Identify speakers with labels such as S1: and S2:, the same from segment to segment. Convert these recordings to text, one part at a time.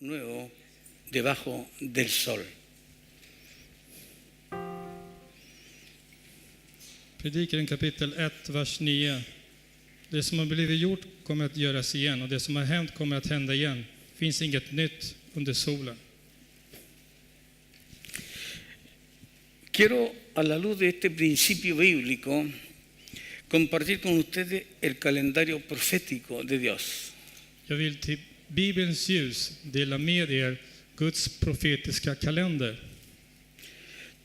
S1: nuevo debajo del sol.
S2: Predikaren kapitel 1, vers 9. Det som har blivit gjort kommer att göras igen, och det som har hänt kommer att hända igen. Finns inget nytt under solen.
S1: Quiero, a la luz de este principio bíblico, compartir con ustedes el calendario profético de Dios.
S2: Jag vill till Bibelns ljus dela med er Guds profetiska kalender.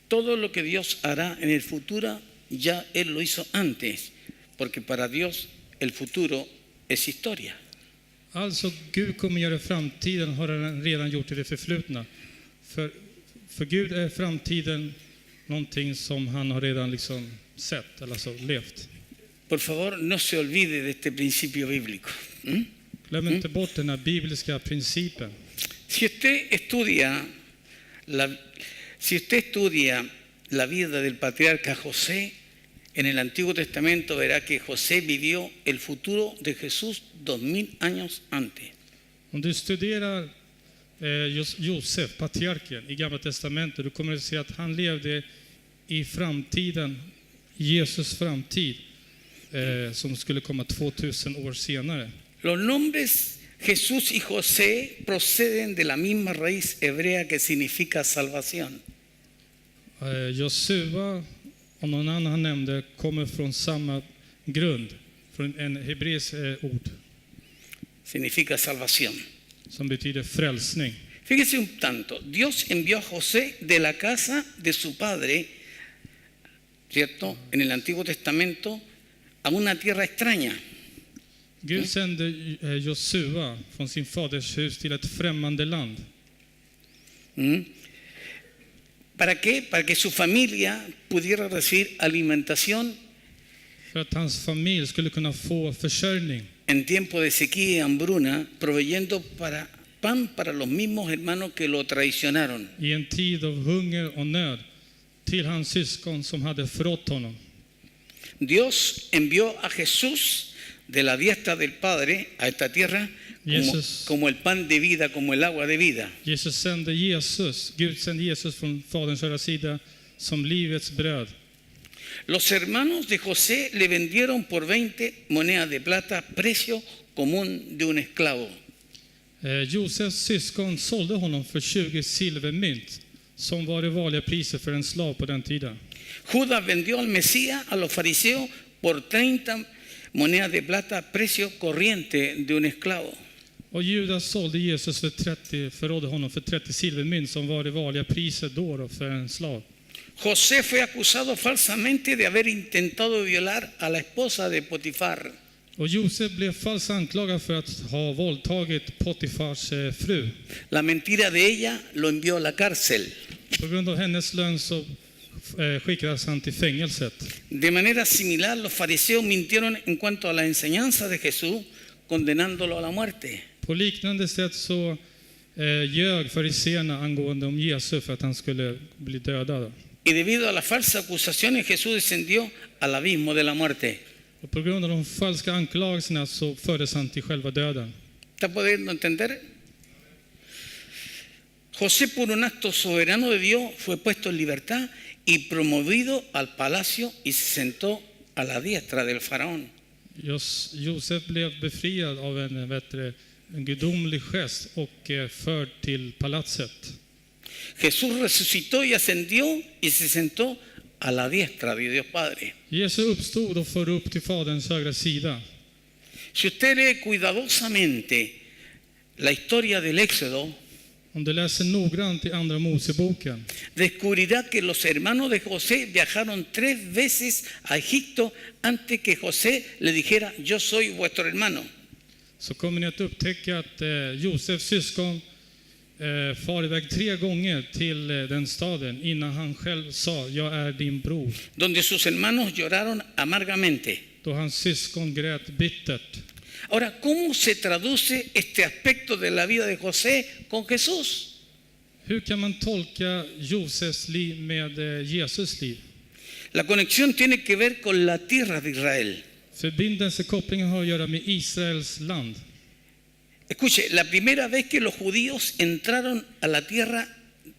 S1: Todo lo que Dios hará en el futuro, ya Él lo hizo antes, porque para Dios el futuro es historia.
S2: Alltså Gud kommer göra framtiden, har han redan gjort i det förflutna. För Gud är framtiden någonting som han har redan sett, eller så levt.
S1: Por favor, no se olvide de este principio bíblico.
S2: Glöm inte bort den här bibliska principen.
S1: Si usted estudia la vida del patriarca José en el Antiguo Testamento, verá que José vivió el futuro de Jesús 2000 años antes.
S2: Om du studerar Josef, patriarken i Gamla Testamentet, du kommer att se att han levde i framtiden, Jesus framtid, som skulle komma 2000 år senare.
S1: Los nombres Jesús y José proceden de la misma raíz hebrea que significa salvación.
S2: Josua och någon annan han nämnde kommer från samma grund, från en hebreisk ord.
S1: Significa salvación.
S2: Som betyder frälsning.
S1: Fíjese un tanto, Dios envió a José de la casa de su padre, ¿cierto? En el Antiguo Testamento, a una tierra extraña.
S2: Gud sände Josua från sin faders hus till ett främmande land.
S1: ¿Para qué? Para que su familia pudiera recibir alimentación
S2: För att hans familj skulle kunna få försörjning.
S1: En tiempo de sequía y hambruna, proveyendo pan para los mismos hermanos que lo traicionaron.
S2: I en tid av hunger och nöd till hans syskon som hade förrått honom.
S1: Dios envió a Jesús de la diestra del Padre a esta tierra como el pan de vida, como el agua de vida.
S2: Gud sände Jesus från Faderns högra sida som livets bröd.
S1: Los hermanos de José le vendieron por 20 monedas de plata, precio común de un esclavo.
S2: Josefs syskon sålde honom för 20 silvermynt, som var det vanliga priset för en slav på den tiden.
S1: Judas vendió al Mesías a los fariseos por 30 monedas de plata, precio corriente de un esclavo.
S2: Och Judas sålde Jesus förrådde honom för 30 silvermynt, som var det vanliga priset då för en slav.
S1: José fue acusado falsamente de haber intentado violar a la esposa de Potifar.
S2: Och Josef blev falskt anklagad för att ha våldtagit Potifars fru.
S1: La mentira de ella lo envió a la cárcel.
S2: På grund av hennes lögn så skickades han till fängelset.
S1: De manera similar, los fariseos mintieron en cuanto a la enseñanza de Jesús, condenándolo a la muerte.
S2: På liknande sätt så ljög fariseerna angående om Jesus för att han skulle bli dödad.
S1: Y debido a las falsas acusaciones, Jesús descendió al abismo de la muerte.
S2: Och på grund av de falska anklagelserna så fördes han till själva döden.
S1: ¿Está pudiendo entender? José, por un acto soberano de Dios, fue puesto en libertad y promovido al palacio y se sentó a la diestra del faraón.
S2: Josef blev befriad av en gudomlig gest och förd till palatset.
S1: Jesús resucitó y ascendió y se sentó a la diestra de Dios Padre.
S2: Jesus uppstod och för upp till Faderns högra sida.
S1: Si usted lee cuidadosamente la historia del Éxodo,
S2: om du läser noggrant i Andra Moseboken,
S1: descubrirá que los hermanos de José viajaron 3 veces a Egipto antes que José le dijera: yo soy vuestro hermano.
S2: Så kommer ni att upptäcka att Josefs syskon far iväg 3 gånger till den staden innan han själv sa: jag är din bror.
S1: Donde sus hermanos lloraron amargamente.
S2: Då hans syskon grät bittert.
S1: Ahora, ¿cómo se traduce este aspecto de la vida de José con Jesús?
S2: Hur kan man tolka Josefs liv med Jesus liv?
S1: La conexión tiene que ver con la tierra de Israel.
S2: Förbindelsekopplingen har att göra med Israels land.
S1: Escuche, la primera vez que los judíos entraron a la tierra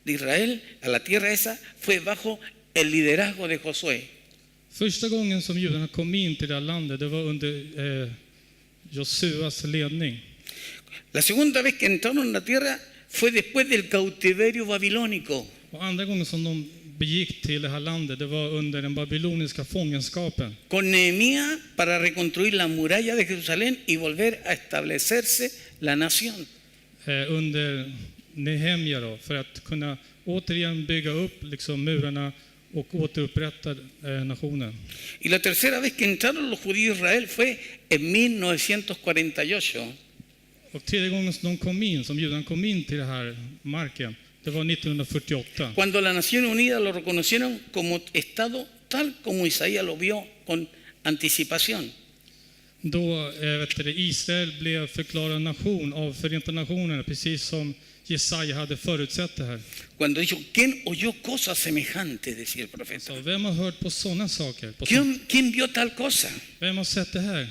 S1: de Israel, a la tierra esa, fue bajo el liderazgo de Josué.
S2: Första gången som judarna kom in till det här landet, det var under Josuas ledning.
S1: La segunda vez que entraron a la tierra fue después del cautiverio babilónico.
S2: Och andra gången som de begick till det här landet, det var under den babyloniska fångenskapen.
S1: Con Nehemías para reconstruir la muralla de Jerusalén y volver a establecerse la nación.
S2: Under Nehemja då, för att kunna återigen bygga upp liksom murarna och återupprätta nationen.
S1: Y la tercera vez que entraron los judíos a Israel fue en 1948.
S2: Och tredje gången som de kom in, som judarna kom in till den här marken, det var 1948.
S1: Cuando las Naciones Unidas lo reconocieron como Estado tal como Isaías lo vio con anticipación.
S2: Då Israel blev förklarad nation av Förenta Nationerna, precis som Jesaja hade förutsett det här.
S1: Cuando dijo, ¿quién oyó cosas semejantes? Decía el profeta.
S2: Så vem har hört på sådana saker?
S1: ¿Quién vio tal cosa?
S2: Vem har sett det här?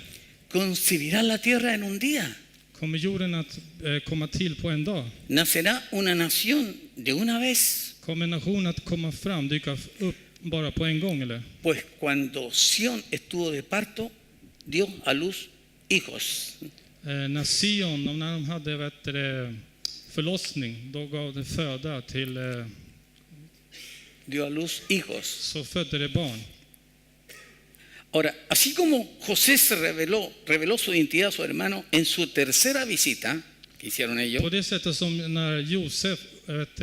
S1: ¿Concebirá la tierra en un día?
S2: Kommer jorden att komma till på en dag?
S1: ¿Nacerá una nación de una vez?
S2: Kommer nationen att komma fram, dyka upp bara på en gång eller?
S1: Pues cuando Sión estuvo de parto, dio a luz hijos.
S2: När Sion, när de hade förlossning, då gav det föda till
S1: Dio a luz hijos.
S2: så födde det barn.
S1: Ahora, así como José se reveló su identidad a su hermano en su tercera visita que hicieron ellos,
S2: På det sättet som när Josef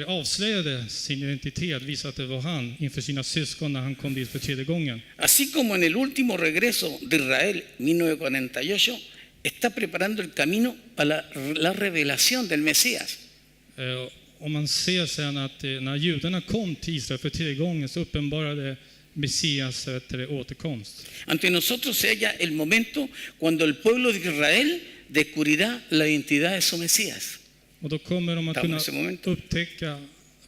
S2: avslöjade sin identitet, visade att det var han inför sina syskon när han kom dit för tredje gången.
S1: así como en el último regreso de Israel, 1948, está preparando el camino para la revelación del Mesías.
S2: Om man ser sen att när judarna kom till Israel för tredje gången så uppenbarade Messias återkomst.
S1: Ante nosotros se halla el momento cuando el pueblo de Israel descubrirá la identidad de su Mesías.
S2: Och då kommer de att kunna
S1: Estamos en ese momento.
S2: upptäcka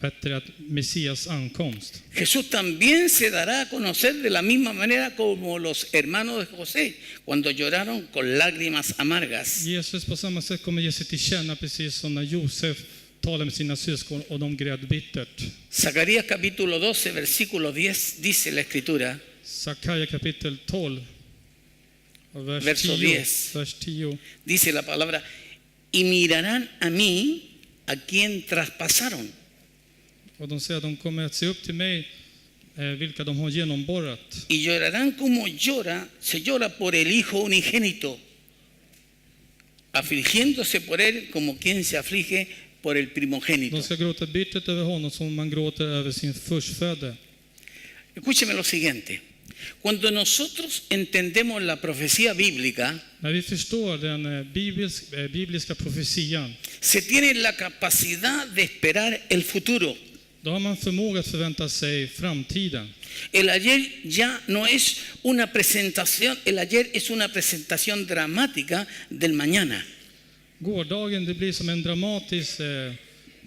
S2: att Messias ankomst.
S1: Jesús también se dará a conocer de la misma manera como los hermanos de José cuando lloraron con lágrimas amargas.
S2: Jesus på samma sätt kommer ge sig till känna, precis som när Josef talade med sina syskon och de grät bittert.
S1: Zacarías capítulo 12, versículo 10 dice la escritura,
S2: Sakaja kapitel 12, vers
S1: Verso
S2: 10.
S1: 10.
S2: Vers 10.
S1: dice la palabra, y mirarán a mí a quien traspasaron.
S2: Och de säger att de kommer att se upp till mig, vilka de har genomborrat.
S1: Y llorarán como se llora por el Hijo unigénito, afligiéndose por él como quien se aflige por el primogénito.
S2: De ska gråta bittert över honom som man gråter över sin förstfödde.
S1: Escúcheme lo siguiente. Cuando nosotros entendemos la profecía bíblica,
S2: När vi förstår den bibliska profetian,
S1: se tiene la capacidad de esperar el futuro.
S2: då har man förmåga att förvänta sig framtiden.
S1: El ayer ya no es una presentación, el ayer es una presentación dramática del mañana.
S2: Gårdagen, det blir som en dramatisk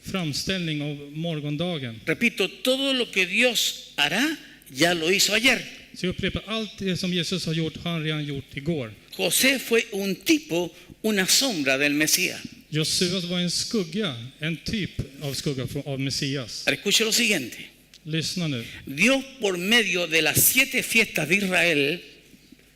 S2: framställning av morgondagen.
S1: Repito, todo lo que Dios hará ya lo hizo ayer.
S2: Så jag upprepar, allt det som Jesus har gjort, har han redan gjort igår.
S1: José fue un tipo, una sombra del Mesías.
S2: Josua var en skugga, en typ av skugga av Messias.
S1: Ahora, escuche lo siguiente.
S2: Lyssna nu.
S1: Dios por medio de las 7 fiestas de Israel,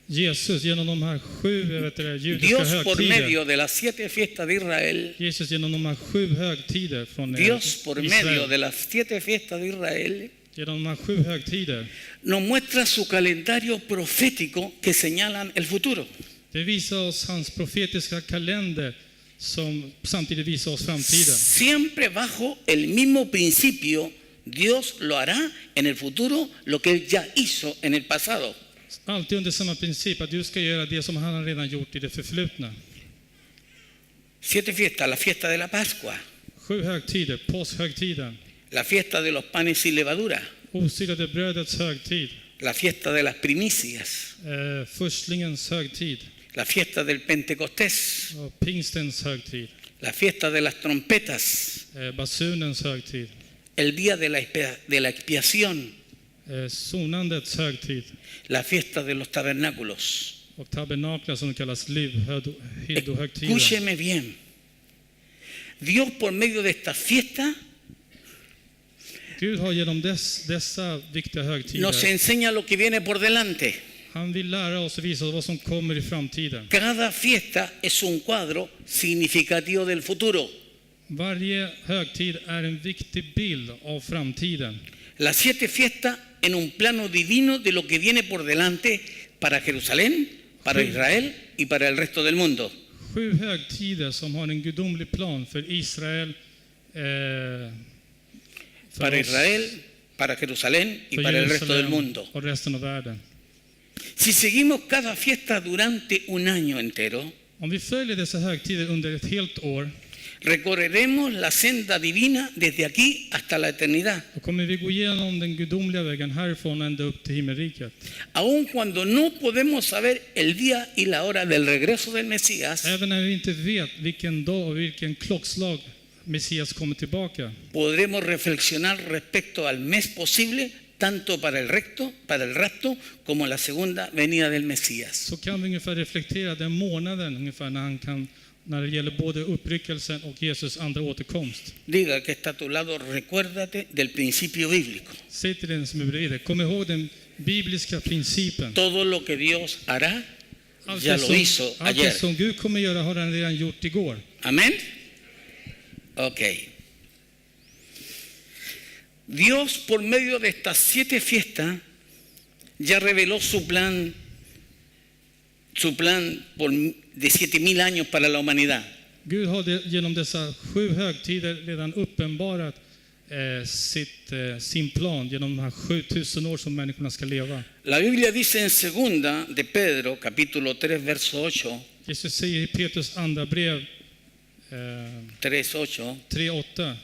S2: Jesus genom de här 7 judiska
S1: Dios por
S2: högtider.
S1: medio de las 7 fiestas de Israel,
S2: Jesus genom de här 7 högtider från
S1: Dios por medio
S2: Israel.
S1: de las 7 fiestas de Israel,
S2: Genom de här 7 högtider.
S1: nos muestra su calendario profético que señalan el futuro.
S2: Det visar oss hans profetiska kalender som samtidigt visar oss framtiden.
S1: Siempre bajo el mismo principio, Dios lo hará en el futuro lo que Él ya hizo en el pasado.
S2: Alltid under samma princip, att du ska göra det som han har redan gjort i det förflutna.
S1: 7 fiestas, la fiesta de la Pascua,
S2: 7 högtider, påskhögtiden,
S1: la fiesta de los panes sin levadura,
S2: osyrade brödets högtid,
S1: la fiesta de las primicias,
S2: förstlingens högtid,
S1: la fiesta del Pentecostés,
S2: och pingstens högtid,
S1: la fiesta de las trompetas,
S2: basunens högtid,
S1: el día de la expiación,
S2: sonandets högtid
S1: la fiesta de los tabernáculos.
S2: och tabernaklar som kallas livhyddohögtiden.
S1: Escúcheme bien. Dios por medio de esta fiesta
S2: Gud har genom dessa viktiga högtider,
S1: nos enseña lo que viene por delante.
S2: han vill lära oss och visa oss vad som kommer i framtiden.
S1: Cada fiesta es un cuadro significativo del futuro.
S2: Varje högtid är en viktig bild av framtiden.
S1: Las 7 fiestas en un plano divino de lo que viene por delante para Jerusalén, para Israel y para el resto del mundo.
S2: 7 högtider som har en gudomlig plan för Israel,
S1: Para Israel, para Jerusalén y para el resto del mundo.
S2: och resten av världen.
S1: Si seguimos cada fiesta durante un año entero,
S2: Om vi följer dessa högtider under ett helt år,
S1: recorreremos la senda divina desde aquí hasta la eternidad.
S2: då kommer vi gå igenom den gudomliga vägen härifrån ända upp till himmelriket.
S1: Aun cuando no podemos saber el día y la hora del regreso del Mesías,
S2: Även när vi inte vet vilken dag och vilken klockslag Messias kommer tillbaka,
S1: podremos reflexionar respecto al mes posible, tanto para el rapto como la segunda venida del Mesías.
S2: så kan vi ungefär reflektera den månaden ungefär när det gäller både uppryckelsen och Jesus andra återkomst.
S1: Diga que está a tu lado, recuérdate del principio bíblico.
S2: Säg till den som är bredvid, kom ihåg den bibliska principen.
S1: Todo lo que Dios hará,
S2: Allt
S1: ya
S2: det
S1: lo hizo ayer.
S2: som Gud kommer göra har han redan gjort igår.
S1: Amén. Ok. Dios, por medio de estas 7 fiestas, ya reveló su plan de 7000 años para la humanidad.
S2: Gud har genom dessa 7 högtider redan uppenbarat sin plan genom de här 7000 år som människorna ska leva.
S1: La Biblia dice en segunda de Pedro, capítulo 3, verso 8,
S2: Jesus säger i Petrus andra brev
S1: 3:8,
S2: 3:8.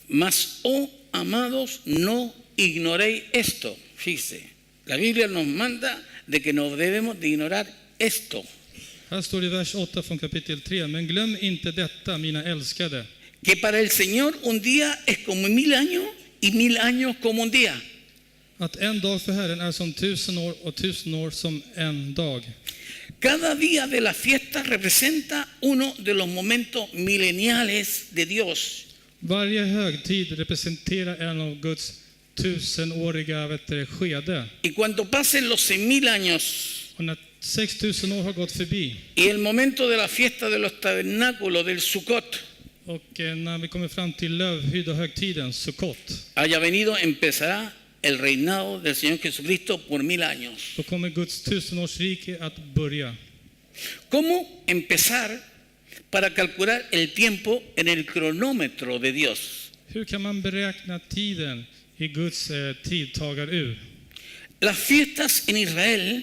S1: mas, oh amados, no ignoréis esto. Fíjese, la Biblia nos manda de que no debemos de ignorar esto.
S2: Här står det i vers 8 från kapitel 3. Men glöm inte detta, mina älskade.
S1: Que para el Señor un día es como 1000 años y 1000 años como un día.
S2: Att en dag för Herren är som 1000 år och 1000 år som en dag.
S1: Cada día de la fiesta representa uno de los momentos mileniales de Dios.
S2: Varje högtid representerar en av Guds 1000-åriga skede.
S1: Y cuando pasen los 6000 años
S2: Och när 6000 år har gått förbi
S1: y el momento de la fiesta de los tabernáculos del Sukkot
S2: och när vi kommer fram till lövhyddohögtiden, Sukkot,
S1: haya venido, empezará el reinado del Señor Jesucristo por 1000 años.
S2: då kommer Guds 1000-årsrike att börja.
S1: ¿Cómo empezar para calcular el tiempo en el cronómetro de Dios?
S2: Hur kan man beräkna tiden i Guds tidtagarur?
S1: Las fiestas en Israel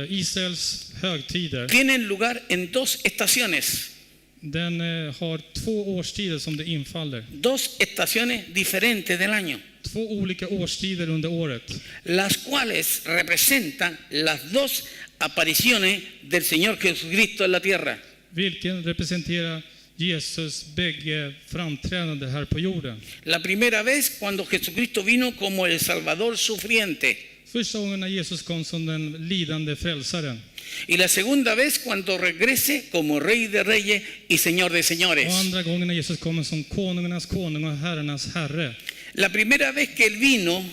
S2: Israels högtider,
S1: tienen lugar en 2 estaciones.
S2: den har 2 årstider som det infaller.
S1: 2 estaciones diferentes del año,
S2: 2 olika årstider under året,
S1: las cuales representan las 2 apariciones del Señor Jesucristo en la tierra.
S2: vilken representerar Jesus bägge framträdande här på jorden.
S1: La primera vez cuando Jesucristo vino como el Salvador sufriente,
S2: Första gången när Jesus kom som den lidande frälsaren.
S1: y la segunda vez cuando regrese como Rey de Reyes y Señor de Señores.
S2: Och andra gången när Jesus kommer som konungarnas konung och herrarnas herre.
S1: La primera vez que él vino,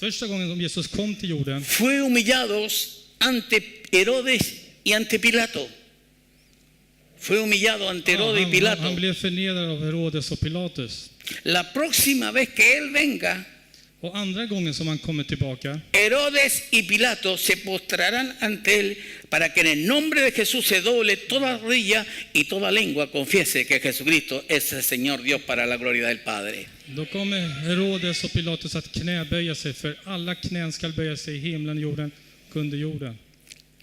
S2: Första gången som Jesus kom till jorden
S1: fue humillados ante Herodes y ante Pilato. Fue humillado ante Herodes y
S2: han
S1: Pilato.
S2: blev förnedrad av Herodes och Pilatus.
S1: La próxima vez que él venga,
S2: Och andra gången som han kommer tillbaka,
S1: Herodes y Pilato se postrarán ante él para que en el nombre de Jesús se doble toda rodilla y toda lengua confiese que Jesucristo es el Señor Dios para la gloria del Padre.
S2: då kommer Herodes och Pilatus att knäböja sig, för alla knän ska böja sig i himlen, jorden och under jorden.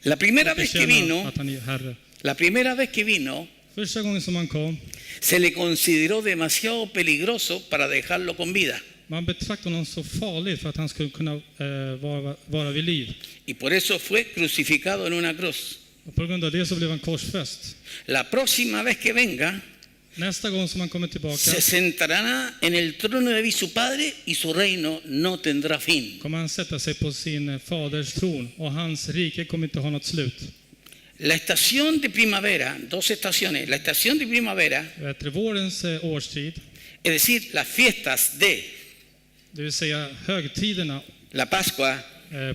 S1: La primera vez que
S2: Bekänna
S1: vino,
S2: att han är Herre.
S1: la primera vez que vino,
S2: Första gången som han kom,
S1: se le consideró demasiado peligroso para dejarlo con vida.
S2: man betraktade honom så farlig för att han skulle kunna vara vid liv.
S1: Y por eso fue crucificado en una cruz.
S2: Och på grund av det så blev han korsfäst.
S1: La próxima vez que venga,
S2: Nästa gång som han kommer tillbaka
S1: se sentará en el trono de su Padre y su reino no tendrá fin.
S2: kommer han sätta sig på sin faders tron och hans rike kommer inte ha något slut.
S1: La estación de primavera, dos estaciones, la estación de primavera,
S2: Efter vårens årstid,
S1: es decir, las fiestas de
S2: det vill säga högtiderna,
S1: la Pascua,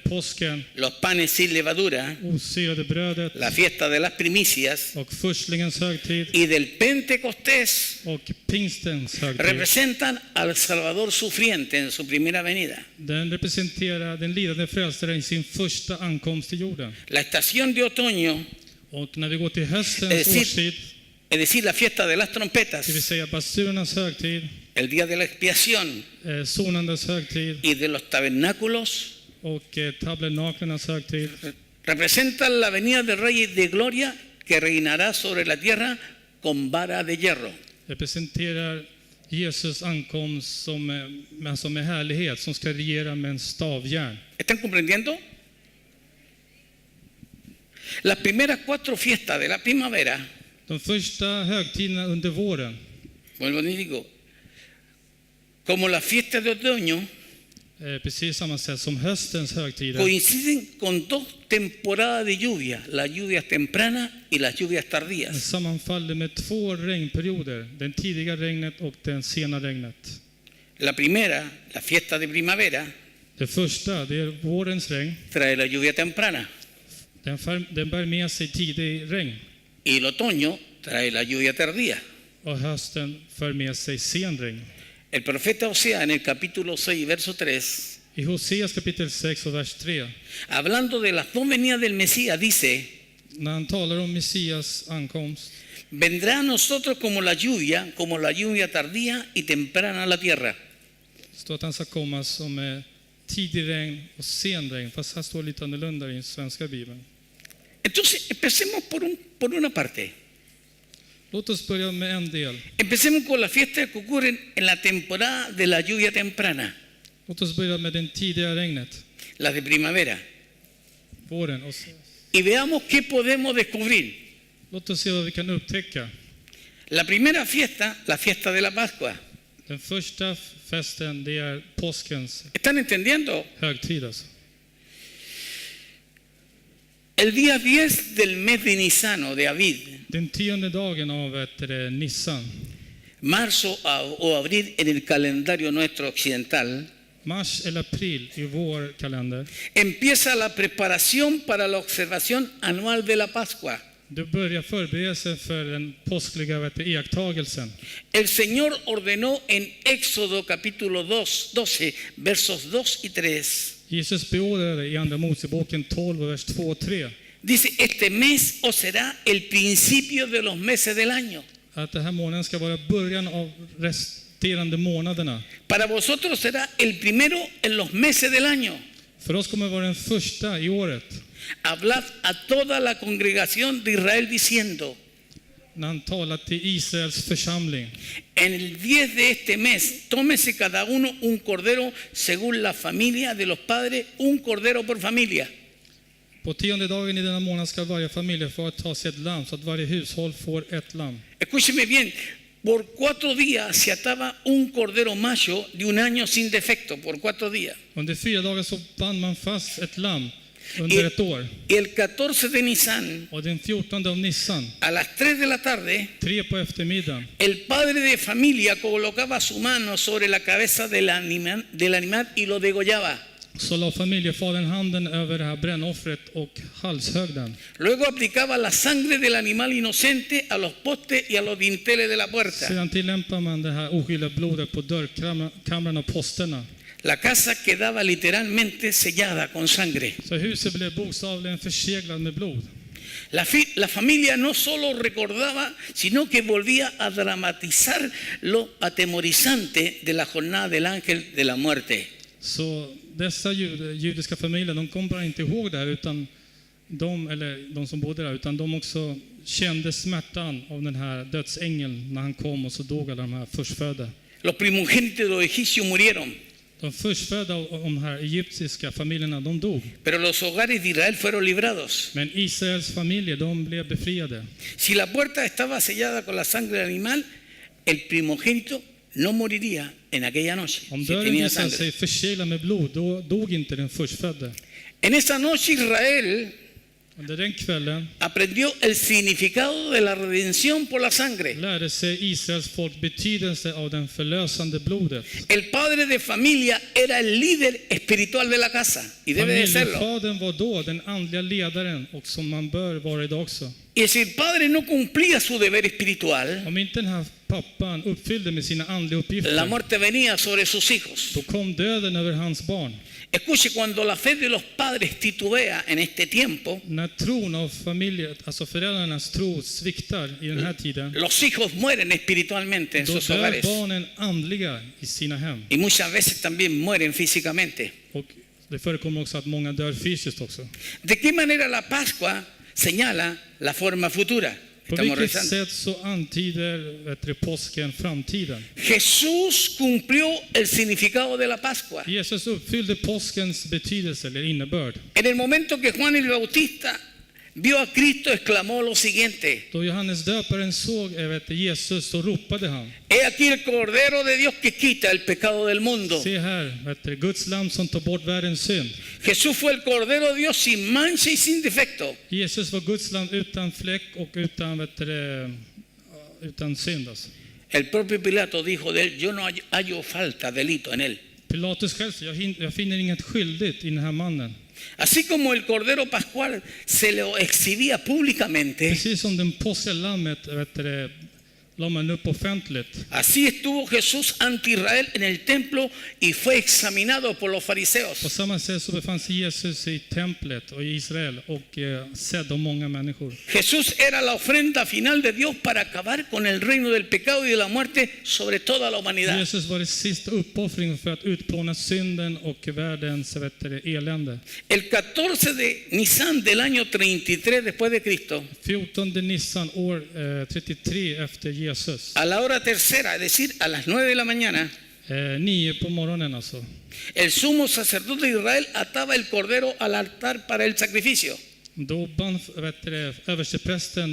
S2: påsken,
S1: los panes sin levadura,
S2: osyrade brödet
S1: la fiesta de las primicias
S2: och förstlingens högtid
S1: y del Pentecostés
S2: och pingstens högtid.
S1: representan al Salvador sufriente en su primera venida.
S2: Den representerar den lidande frälsaren i sin första ankomst till jorden.
S1: La estación de otoño,
S2: Och när vi går till höstens
S1: Es decir,
S2: årstid,
S1: es decir, la fiesta de las
S2: det vill
S1: trompetas,
S2: säga basurernas högtid,
S1: el día de la expiación
S2: sonandets högtid
S1: y de los tabernáculos,
S2: och tabernaklernas högtid,
S1: representan la venida del Rey de Gloria que reinará sobre la tierra con vara de hierro.
S2: representerar Jesus ankomst som med härlighet, som ska regera med en stavjärn.
S1: ¿Están comprendiendo? Las primeras 4 fiestas de la primavera,
S2: De första högtiderna under våren,
S1: vuelvo y digo, como las fiestas de otoño,
S2: precis samma sätt som höstens högtider,
S1: coinciden con 2 temporadas de lluvia, las lluvias tempranas y las lluvias tardías.
S2: sammanfaller med 2 regnperioder, den tidiga regnet och den sena regnet.
S1: La primera, la fiesta de primavera,
S2: Det första, det är vårens regn.
S1: trae la lluvia temprana
S2: Den bär med sig tidig regn,
S1: y el otoño trae la lluvia tardía.
S2: och hösten för med sig sen regn.
S1: El profeta Oseas en el capítulo 6, verso 3,
S2: I Hoseas kapitel 6 och vers 3,
S1: hablando de las 2 venidas del Mesías, dice:
S2: när han talar om Messias ankomst,
S1: vendrá a nosotros como la lluvia tardía y temprana a la tierra.
S2: står att han ska komma som tidig regn och sen regn, fast här står lite annorlunda i den svenska bibeln.
S1: Entonces, empecemos por una parte.
S2: Låt oss börja med en del.
S1: Empecemos con las fiestas que ocurren en la temporada de la lluvia temprana,
S2: Låt oss börja med den tidiga regnet,
S1: las de primavera,
S2: våren. Och
S1: y veamos qué podemos descubrir.
S2: låt oss se vad vi kan upptäcka.
S1: La primera fiesta, la fiesta de la Pascua.
S2: Den första festen, det är påskens
S1: ¿Están entendiendo?
S2: högtid. Alltså.
S1: El día 10 del mes de Nisano, de Avid,
S2: Den 10:e dagen av Nissan,
S1: marzo o abril en el calendario nuestro occidental,
S2: mars eller april i vår kalender,
S1: empieza la preparación para la observación anual de la Pascua.
S2: det börjar förberedelsen för den påskliga iakttagelsen.
S1: El Señor ordenó en Éxodo capítulo 12, versos 2 y 3.
S2: Jesus beordrade i Andra Moseboken 12, vers 2 och 3,
S1: Dice: este mes os será el principio de los meses del año.
S2: att den här månaden ska vara början av resterande månaderna.
S1: Para vosotros será el primero en los meses del año.
S2: För oss kommer vara den första i året.
S1: Hablad a toda la congregación de Israel diciendo:
S2: När han talar till Israels församling.
S1: en el 10 de este mes, tómese cada uno un cordero según la familia de los padres, un cordero por familia.
S2: På 10:e dagen i denna månad ska varje familj få ta sig ett lamm, så att varje hushåll får ett lamm.
S1: Escúcheme bien, por 4 días se ataba un cordero macho de un año sin defecto, por 4 días.
S2: Under 4 dagar så band man fast ett lamm under ett år.
S1: Y el 14 de Nisan,
S2: Och den 14 av Nissan,
S1: a las 3 de la tarde,
S2: 3 på eftermiddagen,
S1: el padre de familia colocaba su mano sobre la cabeza del animal y lo degollaba.
S2: så la familjefadern handen över det här brännoffret och halshögg den.
S1: Luego aplicaba la sangre del animal inocente a los postes y a los dinteles de la puerta.
S2: Sedan tillämpar man det här oskyldiga blodet på dörrkamrarna och posterna.
S1: La casa quedaba literalmente sellada con sangre.
S2: Så huset blev bokstavligen förseglad med blod.
S1: La familia no solo recordaba, sino que volvía a dramatizar lo atemorizante de la jornada del ángel de la muerte.
S2: Så dessa judiska familjer, de kom bara inte ihåg det här, utan de som bodde där, utan de också kände smärtan av den här dödsängeln när han kom, och så dog alla de här förstfödda.
S1: Los primogénitos de los egipcios murieron,
S2: De förstfödda av de här egyptiska familjerna, de dog.
S1: pero los hogares de Israel fueron librados.
S2: Men Israels familjer, de blev befriade.
S1: Si la puerta estaba sellada con la sangre del animal, el primogénito no moriría en aquella noche.
S2: Om
S1: Si
S2: dörren
S1: tenía
S2: visade
S1: sangre.
S2: sig förseglad med blod, då dog inte den förstfödde.
S1: En esa noche Israel
S2: Under den kvällen
S1: aprendió el significado de la redención por la sangre.
S2: lärde sig Israels folk betydelse av den förlösande blodet.
S1: El padre de familia era el líder espiritual de la casa y debe de serlo.
S2: Familjefadern var då den andliga ledaren och som man bör vara idag också.
S1: Y si el padre no cumplía su deber espiritual,
S2: Om inte den här pappan uppfyllde med sina andliga
S1: la
S2: uppgifter,
S1: muerte venía sobre sus hijos.
S2: då kom döden över hans barn.
S1: Escuche, cuando la fe de los padres titubea en este tiempo,
S2: När tron av familjen, alltså föräldrarnas tro sviktar i den här tiden,
S1: los hijos mueren espiritualmente en
S2: då
S1: sus
S2: dör
S1: hogares
S2: barnen andliga i sina hem.
S1: y muchas veces también mueren físicamente.
S2: Och det förekommer också att många dör fysiskt också.
S1: ¿De qué manera la Pascua señala la forma futura?
S2: På
S1: Estamos
S2: vilket
S1: rezando.
S2: sätt så antyder påsken framtiden?
S1: Jesús cumplió el significado de la Pascua.
S2: Jesus uppfyllde påskens betydelse eller innebörd.
S1: En el momento que Juan el Bautista vio a Cristo, exclamó lo siguiente:
S2: Då Johannes döparen såg Jesus så ropade han:
S1: He aquí el Cordero de Dios que quita el pecado del mundo.
S2: Se här, Guds lam som tar bort världens synd.
S1: Jesús fue el Cordero de Dios sin mancha y sin defecto.
S2: Jesus var Guds lam utan fläck och utan synd. Alltså.
S1: El propio Pilato dijo de él: Yo no hallo falta, delito en él.
S2: Pilatus själv sa, jag finner inget skyldigt i den här mannen.
S1: Así como el Cordero Pascual se lo exhibía públicamente,
S2: Precis som den påskiga lammet la man upp offentligt.
S1: así estuvo Jesús ante Israel en el templo y fue examinado por los
S2: På
S1: fariseos.
S2: samma sätt så befann sig Jesus i templet och i Israel och sedd av många människor.
S1: Jesús era la ofrenda final de Dios para acabar con el reino del pecado y de la muerte sobre toda la humanidad.
S2: Jesus var det sista uppoffringen för att utplåna synden och världens elände.
S1: El 14 de Nisan del año 33 después de Cristo,
S2: 14 Nissan år 33 efter Jesus.
S1: a la hora tercera, es decir, a las 9 de la mañana,
S2: 9 på morgonen alltså.
S1: el sumo sacerdote de Israel ataba el cordero al altar para el sacrificio.
S2: Då band översteprästen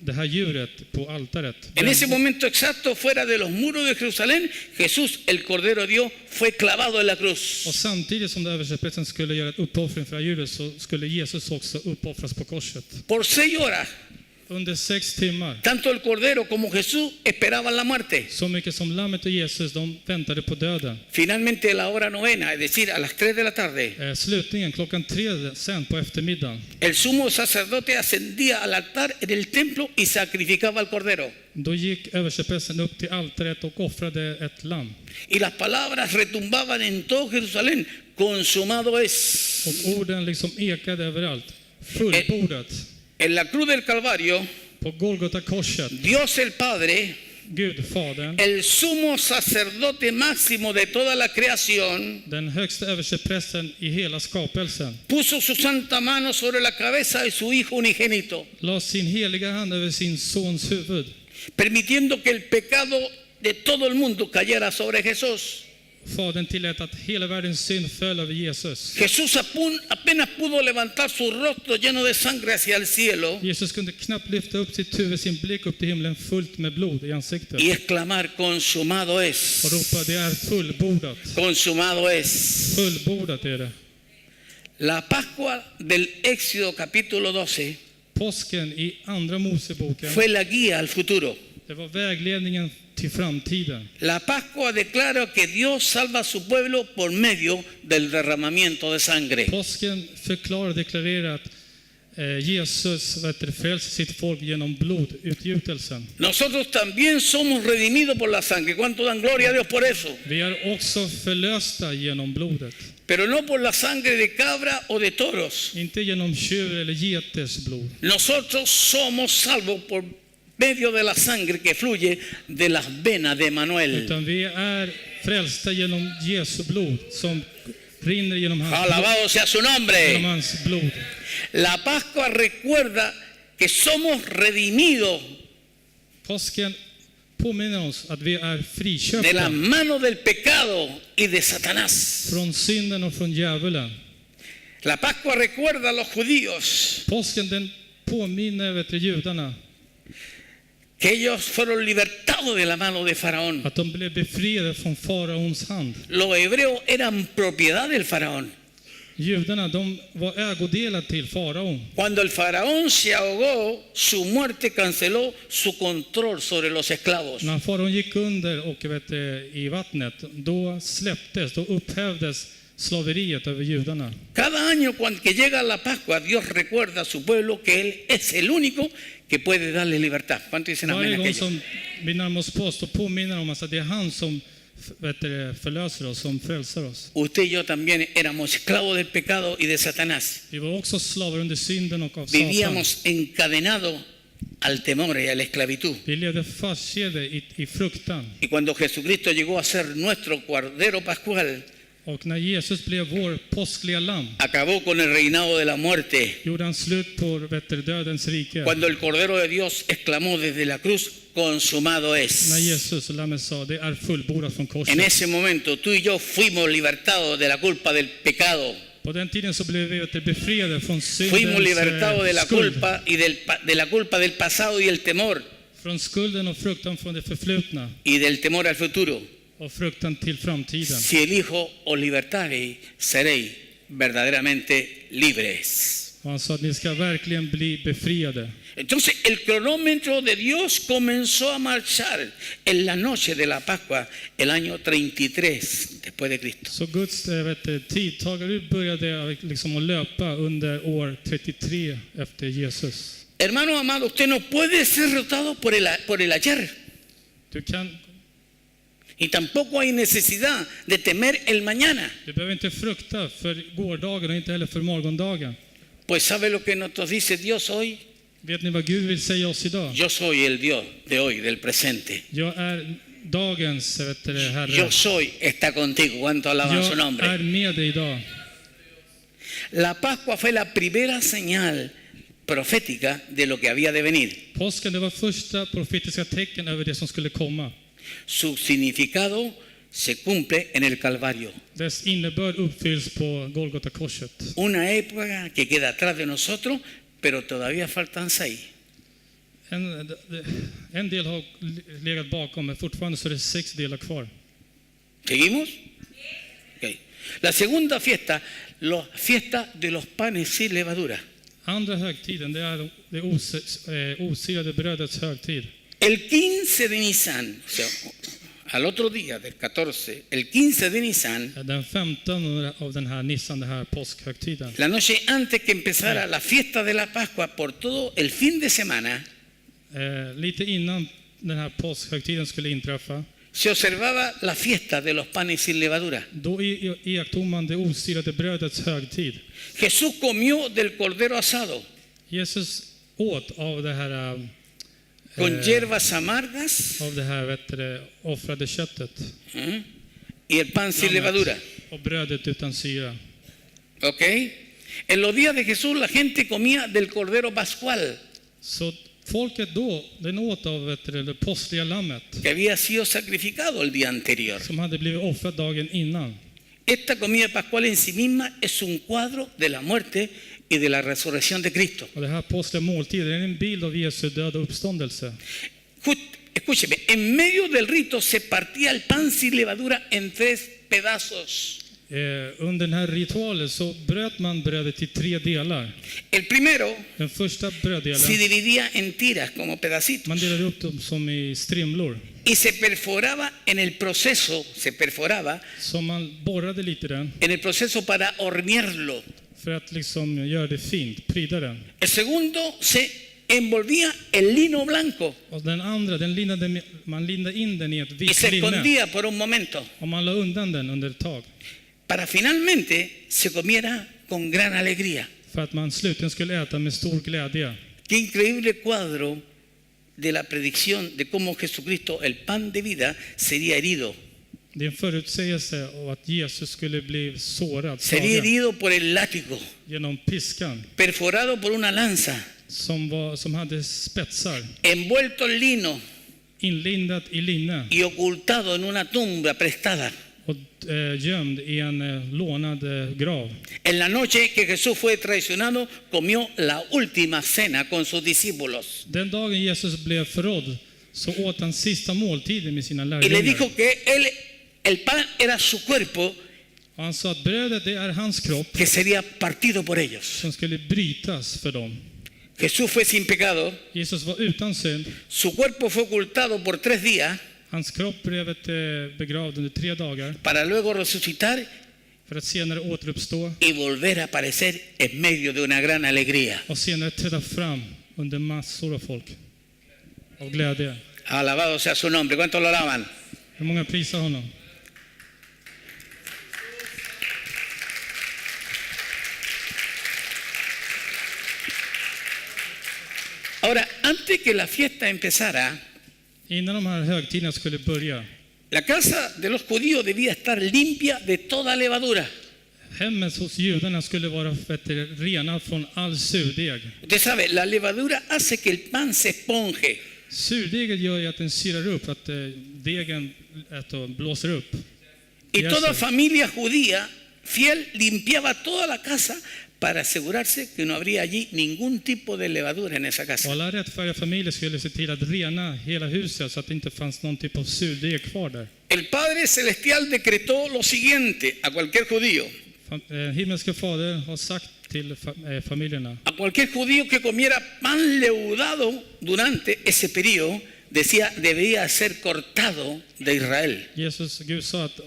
S2: det här djuret på altaret.
S1: En ese momento exacto, fuera de los muros de Jerusalén, Jesús, el Cordero de Dios, fue clavado en la cruz.
S2: Och samtidigt som översteprästen skulle göra ett uppoffring för djuret så skulle Jesus också uppoffras på korset.
S1: Por 6 horas,
S2: Under 6 timmar.
S1: tanto el Cordero como Jesús esperaban la muerte.
S2: Så mycket som lammet och Jesus, de väntade på döden.
S1: Finalmente, a la hora novena, es decir, a las 3 de la tarde,
S2: Slutningen klockan 3 sen på eftermiddagen.
S1: el sumo sacerdote ascendía al altar en el templo y sacrificaba al Cordero.
S2: Då gick översteprästen upp till altaret och offrade ett lamm.
S1: Y las palabras retumbaban en todo Jerusalén: consumado es.
S2: Och orden liksom ekade överallt. Fullbordat.
S1: En la cruz del Calvario,
S2: På Golgata korset,
S1: Dios el Padre,
S2: Gud Fadern,
S1: el sumo sacerdote máximo de toda la creación,
S2: den högsta översteprästen i hela skapelsen,
S1: puso su santa mano sobre la cabeza de su Hijo unigénito,
S2: la sin heliga hand över sin sons huvud,
S1: permitiendo que el pecado de todo el mundo cayera sobre Jesús.
S2: Fadern tillät att hela världens synd föll över Jesus.
S1: Jesús apenas pudo levantar su rostro lleno de sangre hacia el cielo
S2: Jesus kunde knappt lyfta upp sitt huvud, sin blick upp till himlen fullt med blod i ansiktet.
S1: y exclamar: consumado es,
S2: Och ropa, det är fullbordat.
S1: consumado es.
S2: Fullbordat är det.
S1: La Pascua del Éxodo capítulo 12
S2: Påsken i andra Moseboken,
S1: fue la guía al futuro.
S2: det var vägledningen till framtiden.
S1: La Pascua declara que Dios salva a su pueblo por medio del derramamiento de sangre.
S2: Påsken förklarar och deklarerar att Jesus frälser sitt folk genom blodutgjutelsen.
S1: Nosotros también somos redimidos por la sangre. ¿Cuánto dan gloria a Dios por eso?
S2: Vi är också förlösta genom blodet.
S1: Pero no por la sangre de cabra o de toros.
S2: Inte genom tjur eller geters blod.
S1: Nosotros somos salvos por medio de la sangre que fluye de las venas de Manuel.
S2: Utan vi är frälsta genom Jesu blod som rinner genom
S1: Alabado sea su nombre.
S2: hans blod.
S1: La Pascua recuerda que somos redimidos
S2: Påsken påminner oss att vi är
S1: de las
S2: friköpta
S1: manos del pecado y de Satanás.
S2: från synden och från djävulen.
S1: La Pascua recuerda a los judíos
S2: Påsken den påminner judarna
S1: que ellos fueron libertados de la mano de Faraón.
S2: att de blev befriade från faraons hand.
S1: Los hebreos eran propiedad del Faraón.
S2: Judarna, de var ägodelar till farao.
S1: Cuando el faraón se ahogó, su muerte canceló su control sobre los esclavos.
S2: När faraon gick under och i vattnet, då upphävdes slaveriet över judarna.
S1: Cada año cuando que llega la Pascua, Dios recuerda a su pueblo que Él es el único que puede darle libertad. ¿Cuánto dicen amén
S2: Varje gång
S1: aquello?
S2: som vi närmar oss på så påminner om att det är han som förlöser oss, som frälsar oss.
S1: Usted y yo también éramos esclavos del pecado y de Satanás.
S2: Vi var också slavar under synden och av Satan.
S1: Vivíamos encadenados al temor y a la esclavitud.
S2: Vi levde fastkedjade i fruktan.
S1: Y cuando Jesucristo llegó a ser nuestro Cordero Pascual,
S2: Och när Jesus blev vår påskliga lamm,
S1: acabó con el reinado de la muerte.
S2: gjorde han slut på dödens rike.
S1: Cuando el Cordero de Dios exclamó desde la cruz, consumado
S2: När
S1: es.
S2: Jesus och lammet sa, det är fullbordat från
S1: En
S2: korset.
S1: ese momento tú y yo fuimos libertados de la culpa del pecado.
S2: På den tiden så blev vi befriade från
S1: Fuimos libertados de la
S2: syndens skuld.
S1: culpa y de la culpa del pasado y el temor
S2: Från skulden och fruktan från det förflutna
S1: y del temor al futuro.
S2: och fruktan till framtiden.
S1: Si elijo os libertareis, seréis verdaderamente libres.
S2: Och han sa att ni ska verkligen bli befriade.
S1: Entonces el cronómetro de Dios comenzó a marchar en la noche de la Pascua, el año 33 después de Cristo.
S2: Så Guds tidtagare började liksom att löpa under år 33 efter Jesus.
S1: Hermano amado, usted no puede ser derrotado por el ayer.
S2: Du
S1: Y tampoco hay necesidad de temer el mañana.
S2: behöver inte frukta för gårdagen och inte heller för morgondagen.
S1: Pues ¿sabe lo que nos dice Dios hoy?
S2: Vet ni vad Gud vill säga oss idag?
S1: Yo soy el Dios de hoy, del presente.
S2: Jag är dagens Herre.
S1: Yo soy, está contigo. ¿Cuánto alaban su
S2: Jag
S1: nombre?
S2: är med dig idag.
S1: La Pascua fue la primera señal profética de lo que había de venir.
S2: Påsken, det var första profetiska tecken över det som skulle komma.
S1: Su significado se cumple en el Calvario.
S2: Dess innebörd uppfylls på Golgata-korset.
S1: Una época que queda atrás de nosotros, pero todavía faltan 6.
S2: En del har legat bakom, men fortfarande så är det 6 delar kvar.
S1: ¿Seguimos? Okay. La segunda fiesta, la fiesta de los panes sin levadura.
S2: Andra högtiden, det är det osyrade brödets högtid.
S1: El 15 de Nisan, o sea, al otro día del 14, el 15 de Nisan,
S2: Den 15 av den här Nissan, den här påskhögtiden.
S1: la noche antes que empezara la fiesta de la Pascua, por todo el fin de semana,
S2: Lite innan den här påskhögtiden skulle inträffa,
S1: se observaba la fiesta de los panes sin levadura.
S2: då iakttog man det osyrade brödets högtid.
S1: Jesús comió del cordero asado
S2: Jesus åt av det här
S1: con hierbas amargas
S2: offrade köttet
S1: y el pan sin levadura.
S2: och brödet utan syra.
S1: ¿Ok? En los días de Jesús la gente comía del cordero pascual
S2: Så folket då, den åt av det påskliga lammet
S1: que había sido sacrificado el día anterior.
S2: som hade blivit offrat dagen innan.
S1: Esta comida pascual en sí misma es un cuadro de la muerte y de la resurrección de Cristo.
S2: Och det här påskliga måltiden är en bild av Jesu död och uppståndelse.
S1: Escúcheme, en medio del rito se partía el pan sin levadura en 3 pedazos.
S2: Under den här ritualen så bröt man brödet i 3 delar.
S1: El primero
S2: Den första
S1: se
S2: bröddelen,
S1: dividía en tiras como pedacitos
S2: man delade upp dem som i strimlor.
S1: y se perforaba en el proceso,
S2: Som man borrade lite i den
S1: en el proceso para hornearlo.
S2: för att liksom göra det fint, pryda den.
S1: El segundo se envolvía en lino blanco
S2: Och den andra, man lindade in den i ett
S1: y
S2: vitt
S1: se
S2: linne.
S1: escondía por un momento
S2: Och man la undan den under ett tag.
S1: para finalmente se comiera con gran alegría.
S2: För att man slutligen skulle äta med stor glädje.
S1: Qué increíble cuadro de la predicción de cómo Jesucristo, el pan de vida, sería herido.
S2: Det är en förutsägelse av att Jesus skulle bli sårad,
S1: Sería
S2: slagen,
S1: herido por el látigo,
S2: genom piskan
S1: perforado por una lanza,
S2: som hade spetsar,
S1: envuelto en lino
S2: inlindat i linne
S1: y ocultado en una tumba prestada.
S2: och gömd i en lånad grav.
S1: En la noche que Jesús fue traicionado, comió la última cena con sus discípulos.
S2: Den dagen Jesus blev förrådd så åt han sista måltiden med sina
S1: Y le
S2: lärjungar.
S1: dijo que el pan era su cuerpo
S2: Och han sa att brödet, det är hans kropp
S1: que sería partido por ellos.
S2: som skulle brytas för dem.
S1: Jesús fue sin pecado,
S2: Jesus var utan synd.
S1: su cuerpo fue ocultado por 3 días
S2: Hans kropp blev begravd under 3 dagar
S1: para luego resucitar
S2: för att senare återuppstå
S1: y volver a aparecer en medio de una gran alegría.
S2: och senare träda fram under massor av folk av glädje.
S1: Alabado sea su nombre. ¿Cuántos lo alaban?
S2: Hur många prisar honom?
S1: Ahora, antes que la fiesta empezara,
S2: Innan de här högtiderna skulle börja,
S1: la casa de los judíos debía estar limpia de toda levadura.
S2: hemmet hos judarna skulle vara renat från all surdeg.
S1: Usted sabe, la levadura hace que el pan se esponje.
S2: Surdeget gör ju att den syrar upp, att degen blåser upp.
S1: Y
S2: Ya
S1: toda
S2: sé.
S1: familia judía fiel limpiaba toda la casa para asegurarse que no habría allí ningún tipo de levadura en esa
S2: Och
S1: casa.
S2: alla rättfärdiga familjer skulle se till att rena hela huset så att det inte fanns någon typ av surdeg kvar där.
S1: El Padre Celestial decretó lo siguiente a cualquier judío.
S2: Himmelske fader har sagt till familjerna
S1: A cualquier judío que comiera pan leudado durante ese periodo, decía, debía ser cortado de Israel.
S2: Gud sa att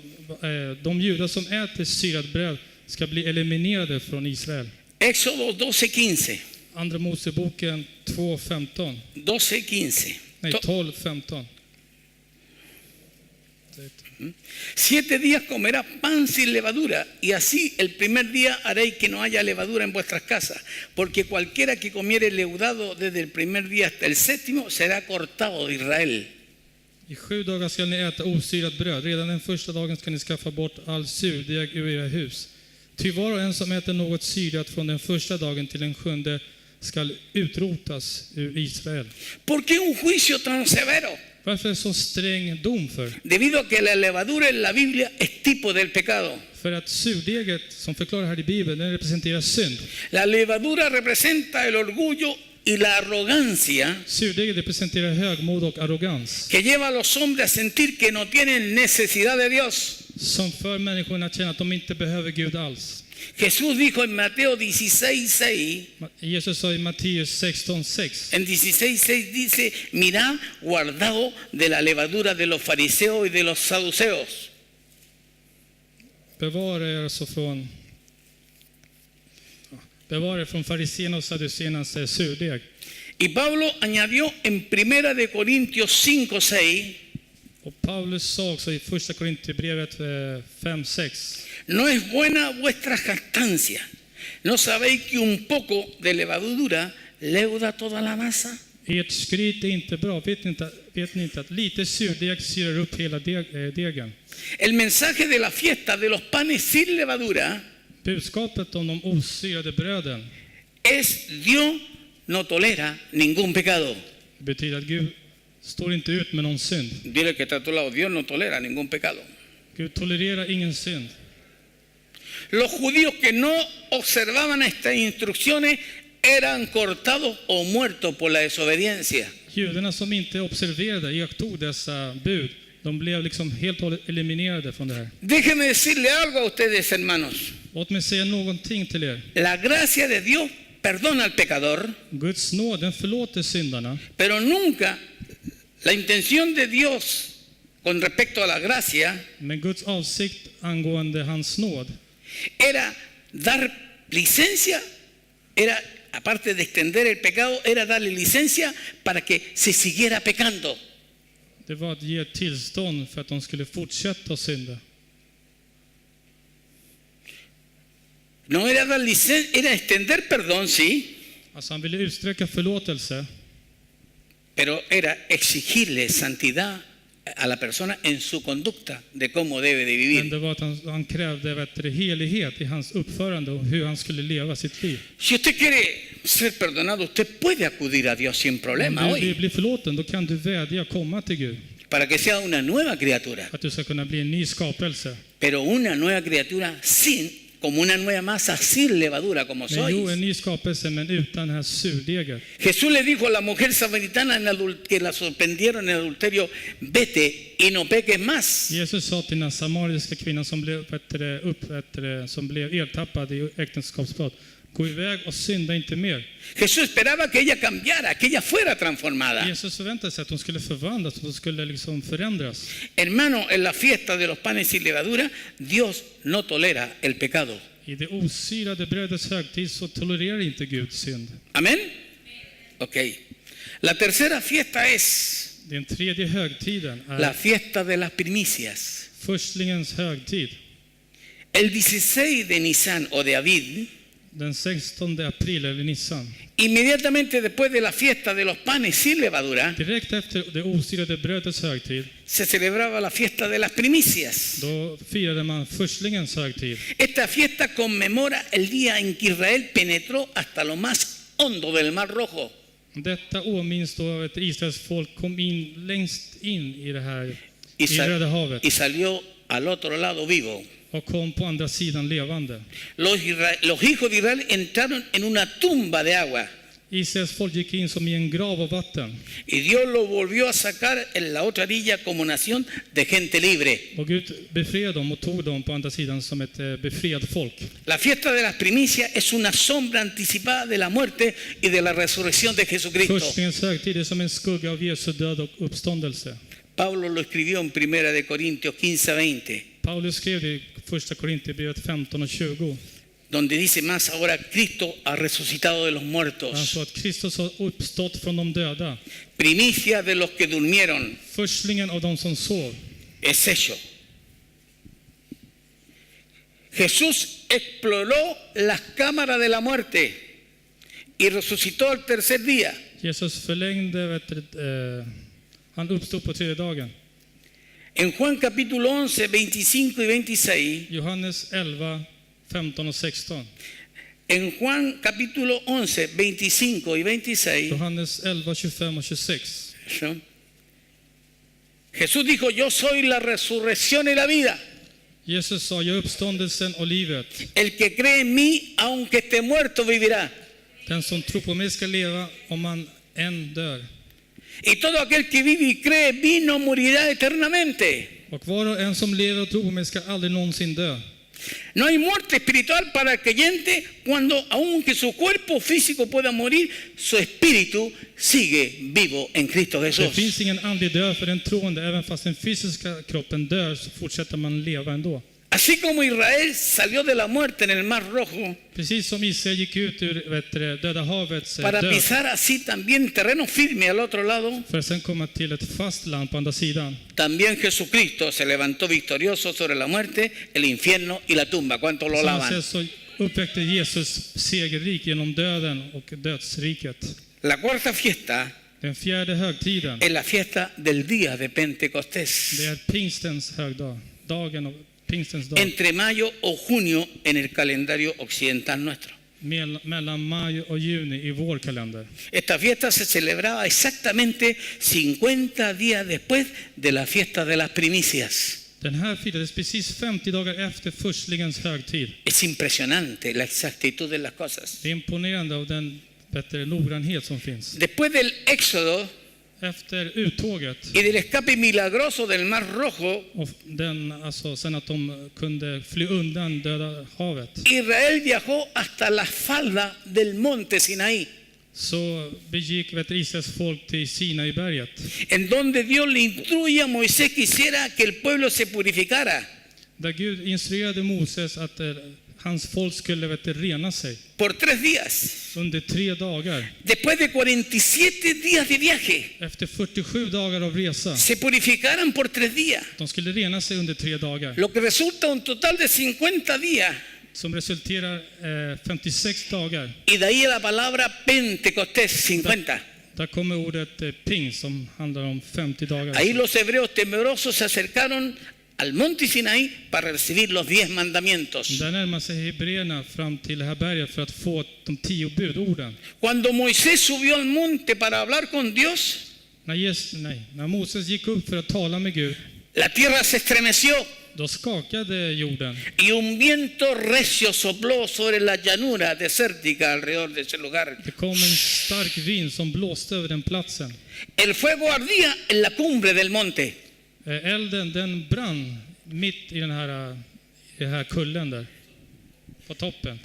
S2: de judar som äter syrat bröd ska bli eliminerade från Israel.
S1: Éxodo 12:15.
S2: Andra Moseboken 2:15.
S1: 12:15.
S2: Nej, 12:15.
S1: 7 días comerá pan sin levadura, y así el primer día haréis que no haya levadura en vuestras casas, porque cualquiera que comiere leudado desde el primer día hasta el 7º será cortado de Israel.
S2: I 7 dagar ska ni äta osyrat bröd. Redan den första dagen ska ni skaffa bort all surdeg ur era hus. Ty var och en som äter något syrat från den första dagen till den 7:e ska utrotas ur Israel.
S1: ¿Por qué un juicio tan severo?
S2: Varför är det så sträng dom för?
S1: Debido a que la levadura en la Biblia es tipo del pecado.
S2: För att surdeget, som förklarar här i Bibeln, den representerar synd.
S1: La levadura representa el orgullo y la arrogancia
S2: Surdeget representerar högmod och arrogans
S1: que lleva a los hombres a sentir que no tienen necesidad de Dios.
S2: som för människorna att känna att de inte behöver Gud alls.
S1: Jesús dijo en Mateo 16:6,
S2: Jesus sa i Matteus 16:6.
S1: en 16:6 dice, mirad, guardado de la levadura de los fariseos y de los saduceos.
S2: Bevara er från fariséerna och saduceernas surdeg.
S1: Y Pablo añadió en 1 de Corintios 5:6,
S2: Och Paulus sa också i första Korintierbrevet 5:6.
S1: no es buena vuestra jactancia. ¿No sabéis que un poco de levadura leuda toda la masa?
S2: Ert skryt är inte bra. Vet ni inte att lite surdeg syrar upp hela degen?
S1: El mensaje de la fiesta de los panes sin levadura
S2: Budskapet om de osyrade bröden
S1: es Dios no tolera ningún pecado.
S2: betyder att Gud står inte ut med någon synd.
S1: Dile que está a tu lado, Dios no tolera ningún pecado.
S2: Gud tolererar ingen synd.
S1: Los judíos que no observaban estas instrucciones eran cortados o muertos por la desobediencia.
S2: Judarna som inte observerade, iakttog dessa bud, de blev liksom helt och hållet eliminerade från det här.
S1: Déjenme decirle algo a ustedes, hermanos.
S2: Låt mig säga någonting till er.
S1: La gracia de Dios perdona al pecador,
S2: Guds nåd, den förlåter syndarna.
S1: pero nunca la intención de Dios con respecto a la gracia
S2: Men Guds avsikt angående hans nåd
S1: era dar licencia, era, aparte de extender el pecado, era darle licencia para que se siguiera pecando.
S2: det var att ge tillstånd för att de skulle fortsätta synda.
S1: No era dar licencia, era extender perdón, sí,
S2: Alltså han ville utsträcka förlåtelse,
S1: pero era exigirle santidad a la persona en su conducta de cómo debe de
S2: men
S1: vivir.
S2: det var att han krävde helighet i hans uppförande och hur han skulle leva sitt liv.
S1: Si usted quiere ser perdonado, usted puede acudir a Dios sin problema
S2: Om du vill
S1: hoy
S2: bli förlåten, då kan du vädja, komma till Gud.
S1: para que sea una nueva criatura,
S2: Att du ska kunna bli en ny skapelse.
S1: pero una nueva criatura sin como una nueva masa sin levadura como
S2: Men jo, en
S1: sois.
S2: ny skapelse, men utan den här surdegen.
S1: Jesús le dijo a la mujer samaritana que la sorprendieron en adulterio, vete y no peques más.
S2: Jesus sa till den samariska kvinnan som blev ertappad i äktenskapsbrott, gå iväg och synda inte mer.
S1: Jesús esperaba que ella cambiara, que ella fuera transformada.
S2: Jesus förväntade sig att hon skulle förvandlas, att hon skulle liksom förändras.
S1: Hermano, en la fiesta de los panes sin levadura, Dios no tolera el pecado.
S2: I det osyrade brödets högtid så tolererar inte Gud synd.
S1: Amén. Ok. La tercera fiesta es
S2: Den tredje högtiden
S1: la
S2: är
S1: fiesta de las primicias.
S2: förstlingens högtid.
S1: El 16 de Nisan o de Aviv,
S2: Den 16 april eller Nissan.
S1: inmediatamente después de la fiesta de los panes sin levadura,
S2: Direkt efter det osyrade brödets högtid,
S1: se celebraba la fiesta de las primicias.
S2: då firade man förstlingens högtid.
S1: Esta fiesta conmemora el día en que Israel penetró hasta lo más hondo del Mar Rojo
S2: Detta åminns då att Israels folk kom in längst in i det här
S1: y,
S2: i Röda havet
S1: y salió al otro lado vivo.
S2: och kom på andra sidan levande.
S1: Los hijos de Israel entraron en una tumba de agua
S2: Israels folk gick in som i en grav av vatten,
S1: y Dios lo volvió a sacar en la otra orilla como nación de gente libre.
S2: och Gud befriade dem och tog dem på andra sidan som ett befriat folk.
S1: La fiesta de las primicias es una sombra anticipada de la muerte y de la resurrección de Jesucristo.
S2: Förstlingens högtid är som en skugga av Jesu död och uppståndelse.
S1: Pablo lo escribió en 1 de Corintios 15:20,
S2: Paulus skrev det i första Korinthierbrevet 15 och 20.
S1: donde dice más ahora Cristo ha resucitado de los
S2: Han
S1: muertos,
S2: sa att Kristus har uppstått från de döda.
S1: primicia de los que durmieron,
S2: Förstlingen av de som sov.
S1: es hecho. Jesús exploró las cámaras de la muerte y resucitó al tercer día.
S2: Jesus förlängde, han uppstod på tredje dagen.
S1: En Juan capítulo 11, 25 y 26,
S2: Johannes 11, 15 och 16.
S1: en Juan capítulo 11, 25 y 26,
S2: Johannes 11, 25 och 26.
S1: ¿no? Jesús dijo, yo soy la resurrección y la vida.
S2: Jesus sa, jag är uppståndelsen och livet.
S1: El que cree en mí, aunque esté muerto, vivirá.
S2: Den som tror på mig ska leva om man än dör.
S1: Y todo aquel que vive y cree en mí no morirá eternamente.
S2: Och var och en som lever och tror på mig ska aldrig någonsin dö.
S1: No hay muerte espiritual para el creyente cuando, aunque su cuerpo físico pueda morir, su espíritu sigue vivo en Cristo
S2: Det
S1: Jesús.
S2: finns ingen andlig död för den troende. Även fast den fysiska kroppen dör så fortsätter man leva ändå.
S1: Así como Israel salió de la muerte en el Mar Rojo
S2: Precis som Israel gick ut ur Döda havets
S1: para
S2: död
S1: pisar así también terreno firme al otro lado,
S2: för att sen komma till ett fast land på andra sidan.
S1: también Jesucristo se levantó victorioso sobre la muerte, el infierno y la tumba. ¿Cuántos lo
S2: På samma
S1: alaban?
S2: sätt så uppväckte Jesus segerrik genom döden och dödsriket.
S1: La cuarta fiesta
S2: Den fjärde högtiden,
S1: es la fiesta del día de Pentecostés,
S2: det är pingstens högdag. Dagen av pingstens dag.
S1: entre mayo o junio en el calendario occidental nuestro.
S2: Mellan maj och juni i vår kalender.
S1: Esta fiesta se celebraba exactamente 50 días después de la fiesta de las primicias.
S2: Den här firades precis 50 dagar efter förstlingens högtid.
S1: Es impresionante la exactitud de las cosas.
S2: Det är imponerande av den noggrannhet som finns.
S1: Después del éxodo
S2: Efter uttåget
S1: y del escape milagroso del Mar Rojo,
S2: och sen att de kunde fly undan Döda havet,
S1: Israel viajó hasta la falda del monte Sinaí,
S2: så begick Israels folk till Sinaiberget,
S1: en donde Dios le instruye a Moisés que hiciera que el pueblo se purificara
S2: där Gud instruerade Moses att hans folk skulle rena sig
S1: por 3 días.
S2: under 3 dagar.
S1: Después de 47 días de viaje,
S2: Efter 47 dagar av resa,
S1: se purificaran por 3 días,
S2: de skulle rena sig under 3 dagar,
S1: lo que resulta un total de 50 días.
S2: som resulterar 56 dagar.
S1: Y de ahí la palabra Pentecostés, 50.
S2: Där kommer ordet ping som handlar om 50 dagar.
S1: Ahí los hebreos temerosos se acercaron al monte Sinaí para recibir los 10 mandamientos.
S2: Där närmar sig hebreerna fram till det här berget för att få de 10 budorden.
S1: Cuando Moisés subió al monte para hablar con Dios,
S2: När Moses gick upp för att tala med Gud,
S1: la tierra se estremeció.
S2: Då skakade jorden
S1: y un viento recio sopló sobre la llanura desértica alrededor de ese lugar.
S2: det kom en stark vind som blåste över den platsen.
S1: El fuego ardía en la cumbre del monte.
S2: Elden den brann mitt i den här kullen där. På toppen.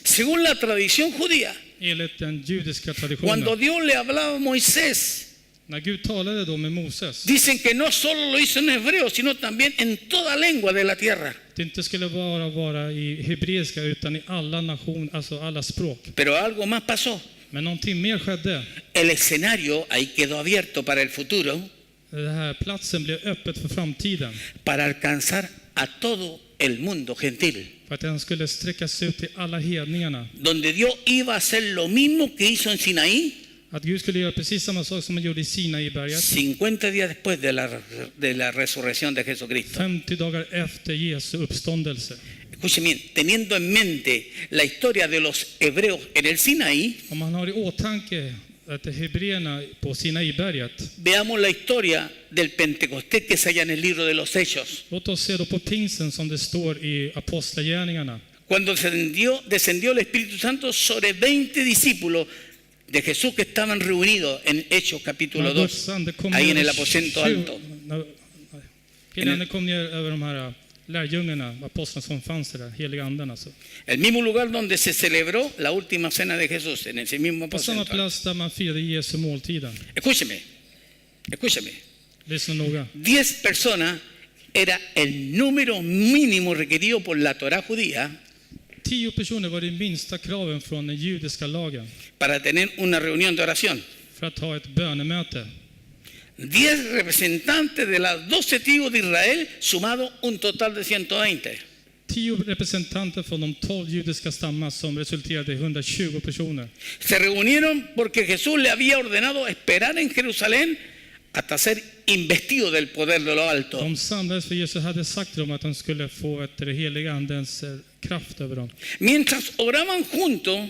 S1: Según la tradición judía,
S2: Enligt den judiska traditionen.
S1: cuando Dios le hablaba a Moisés,
S2: När Gud talade då med Moses.
S1: dicen que no solo lo hizo en hebreo, sino también en toda lengua de la tierra.
S2: Det inte skulle bara vara i hebreiska utan i alla nationer, alltså alla språk.
S1: Pero algo más pasó.
S2: Men någonting mer skedde.
S1: El escenario ahí quedó abierto para el futuro,
S2: Den här platsen blev öppet för framtiden.
S1: para alcanzar a todo el mundo gentil,
S2: För att den skulle sträckas ut till alla hedningarna.
S1: donde Dios iba a hacer lo mismo que hizo en Sinaí
S2: Att Gud skulle göra precis samma sak som han gjorde i Sinaiberget.
S1: 50 días después de la resurrección de Jesucristo.
S2: 50 dagar efter Jesu uppståndelse.
S1: Escuchen bien, teniendo en mente la historia de los hebreos en el Sinaí,
S2: Om man har i åtanke att hebreerna på Sinaiberget.
S1: veamos la historia del Pentecostés que se halla en el libro de los Hechos.
S2: Låt oss se då på pingsten som det står i apostlagärningarna.
S1: Cuando descendió el Espíritu Santo sobre 20 discípulos de Jesús que estaban reunidos en Hechos capítulo 2, ahí en el aposento alto.
S2: När kom ner över de här lärjungarna, apostlarna som fanns där, heliga anden alltså.
S1: El mismo lugar donde se celebró la última cena de Jesús, en ese mismo
S2: På samma
S1: aposento alto.
S2: plats där man firade Jesu måltiden.
S1: Escúcheme.
S2: Lyssna noga.
S1: 10 personas era el número mínimo requerido por la Torá judía
S2: 10 personer var det minsta kraven från den judiska lagen
S1: para tener una reunión de oración.
S2: för att ha ett bönemöte.
S1: 10 representantes de las 12 tribus de Israel, sumado un total de 120.
S2: 10 representanter från de 12 judiska stammar som resulterade i 120 personer.
S1: Se reunieron porque Jesús le había ordenado esperar en Jerusalén hasta ser investido del poder de lo alto.
S2: De samlades för Jesus hade sagt dem att de skulle få ett heliga andens kraft över dem.
S1: Mientras oraban juntos,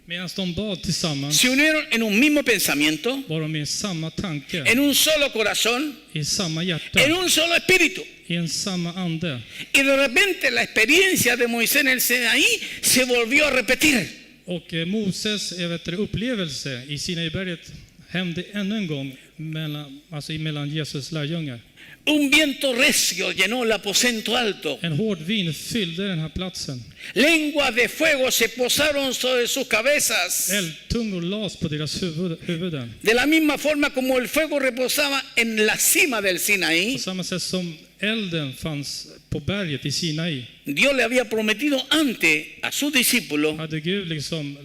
S2: Medan de bad tillsammans
S1: se unieron en un mismo pensamiento,
S2: var de i samma tanke,
S1: en un solo corazón,
S2: i samma
S1: en
S2: hjärta,
S1: un solo espíritu.
S2: i en samma ande.
S1: Y de repente la experiencia de Moisés en el Sinaí se volvió a repetir.
S2: Och Moses upplevelse i Sinaiberget hände ännu en gång mellan Jesus lärjungar.
S1: Un viento recio llenó el aposento alto.
S2: En hård vind fyllde den här platsen.
S1: Lenguas de fuego se posaron sobre sus cabezas.
S2: Eldtungor las på deras huvuden.
S1: De la misma forma como el fuego reposaba en la cima del
S2: På
S1: Sinaí,
S2: samma sätt som elden fanns på berget i Sinai
S1: Dios le había prometido antes a sus discípulos
S2: hade Gud liksom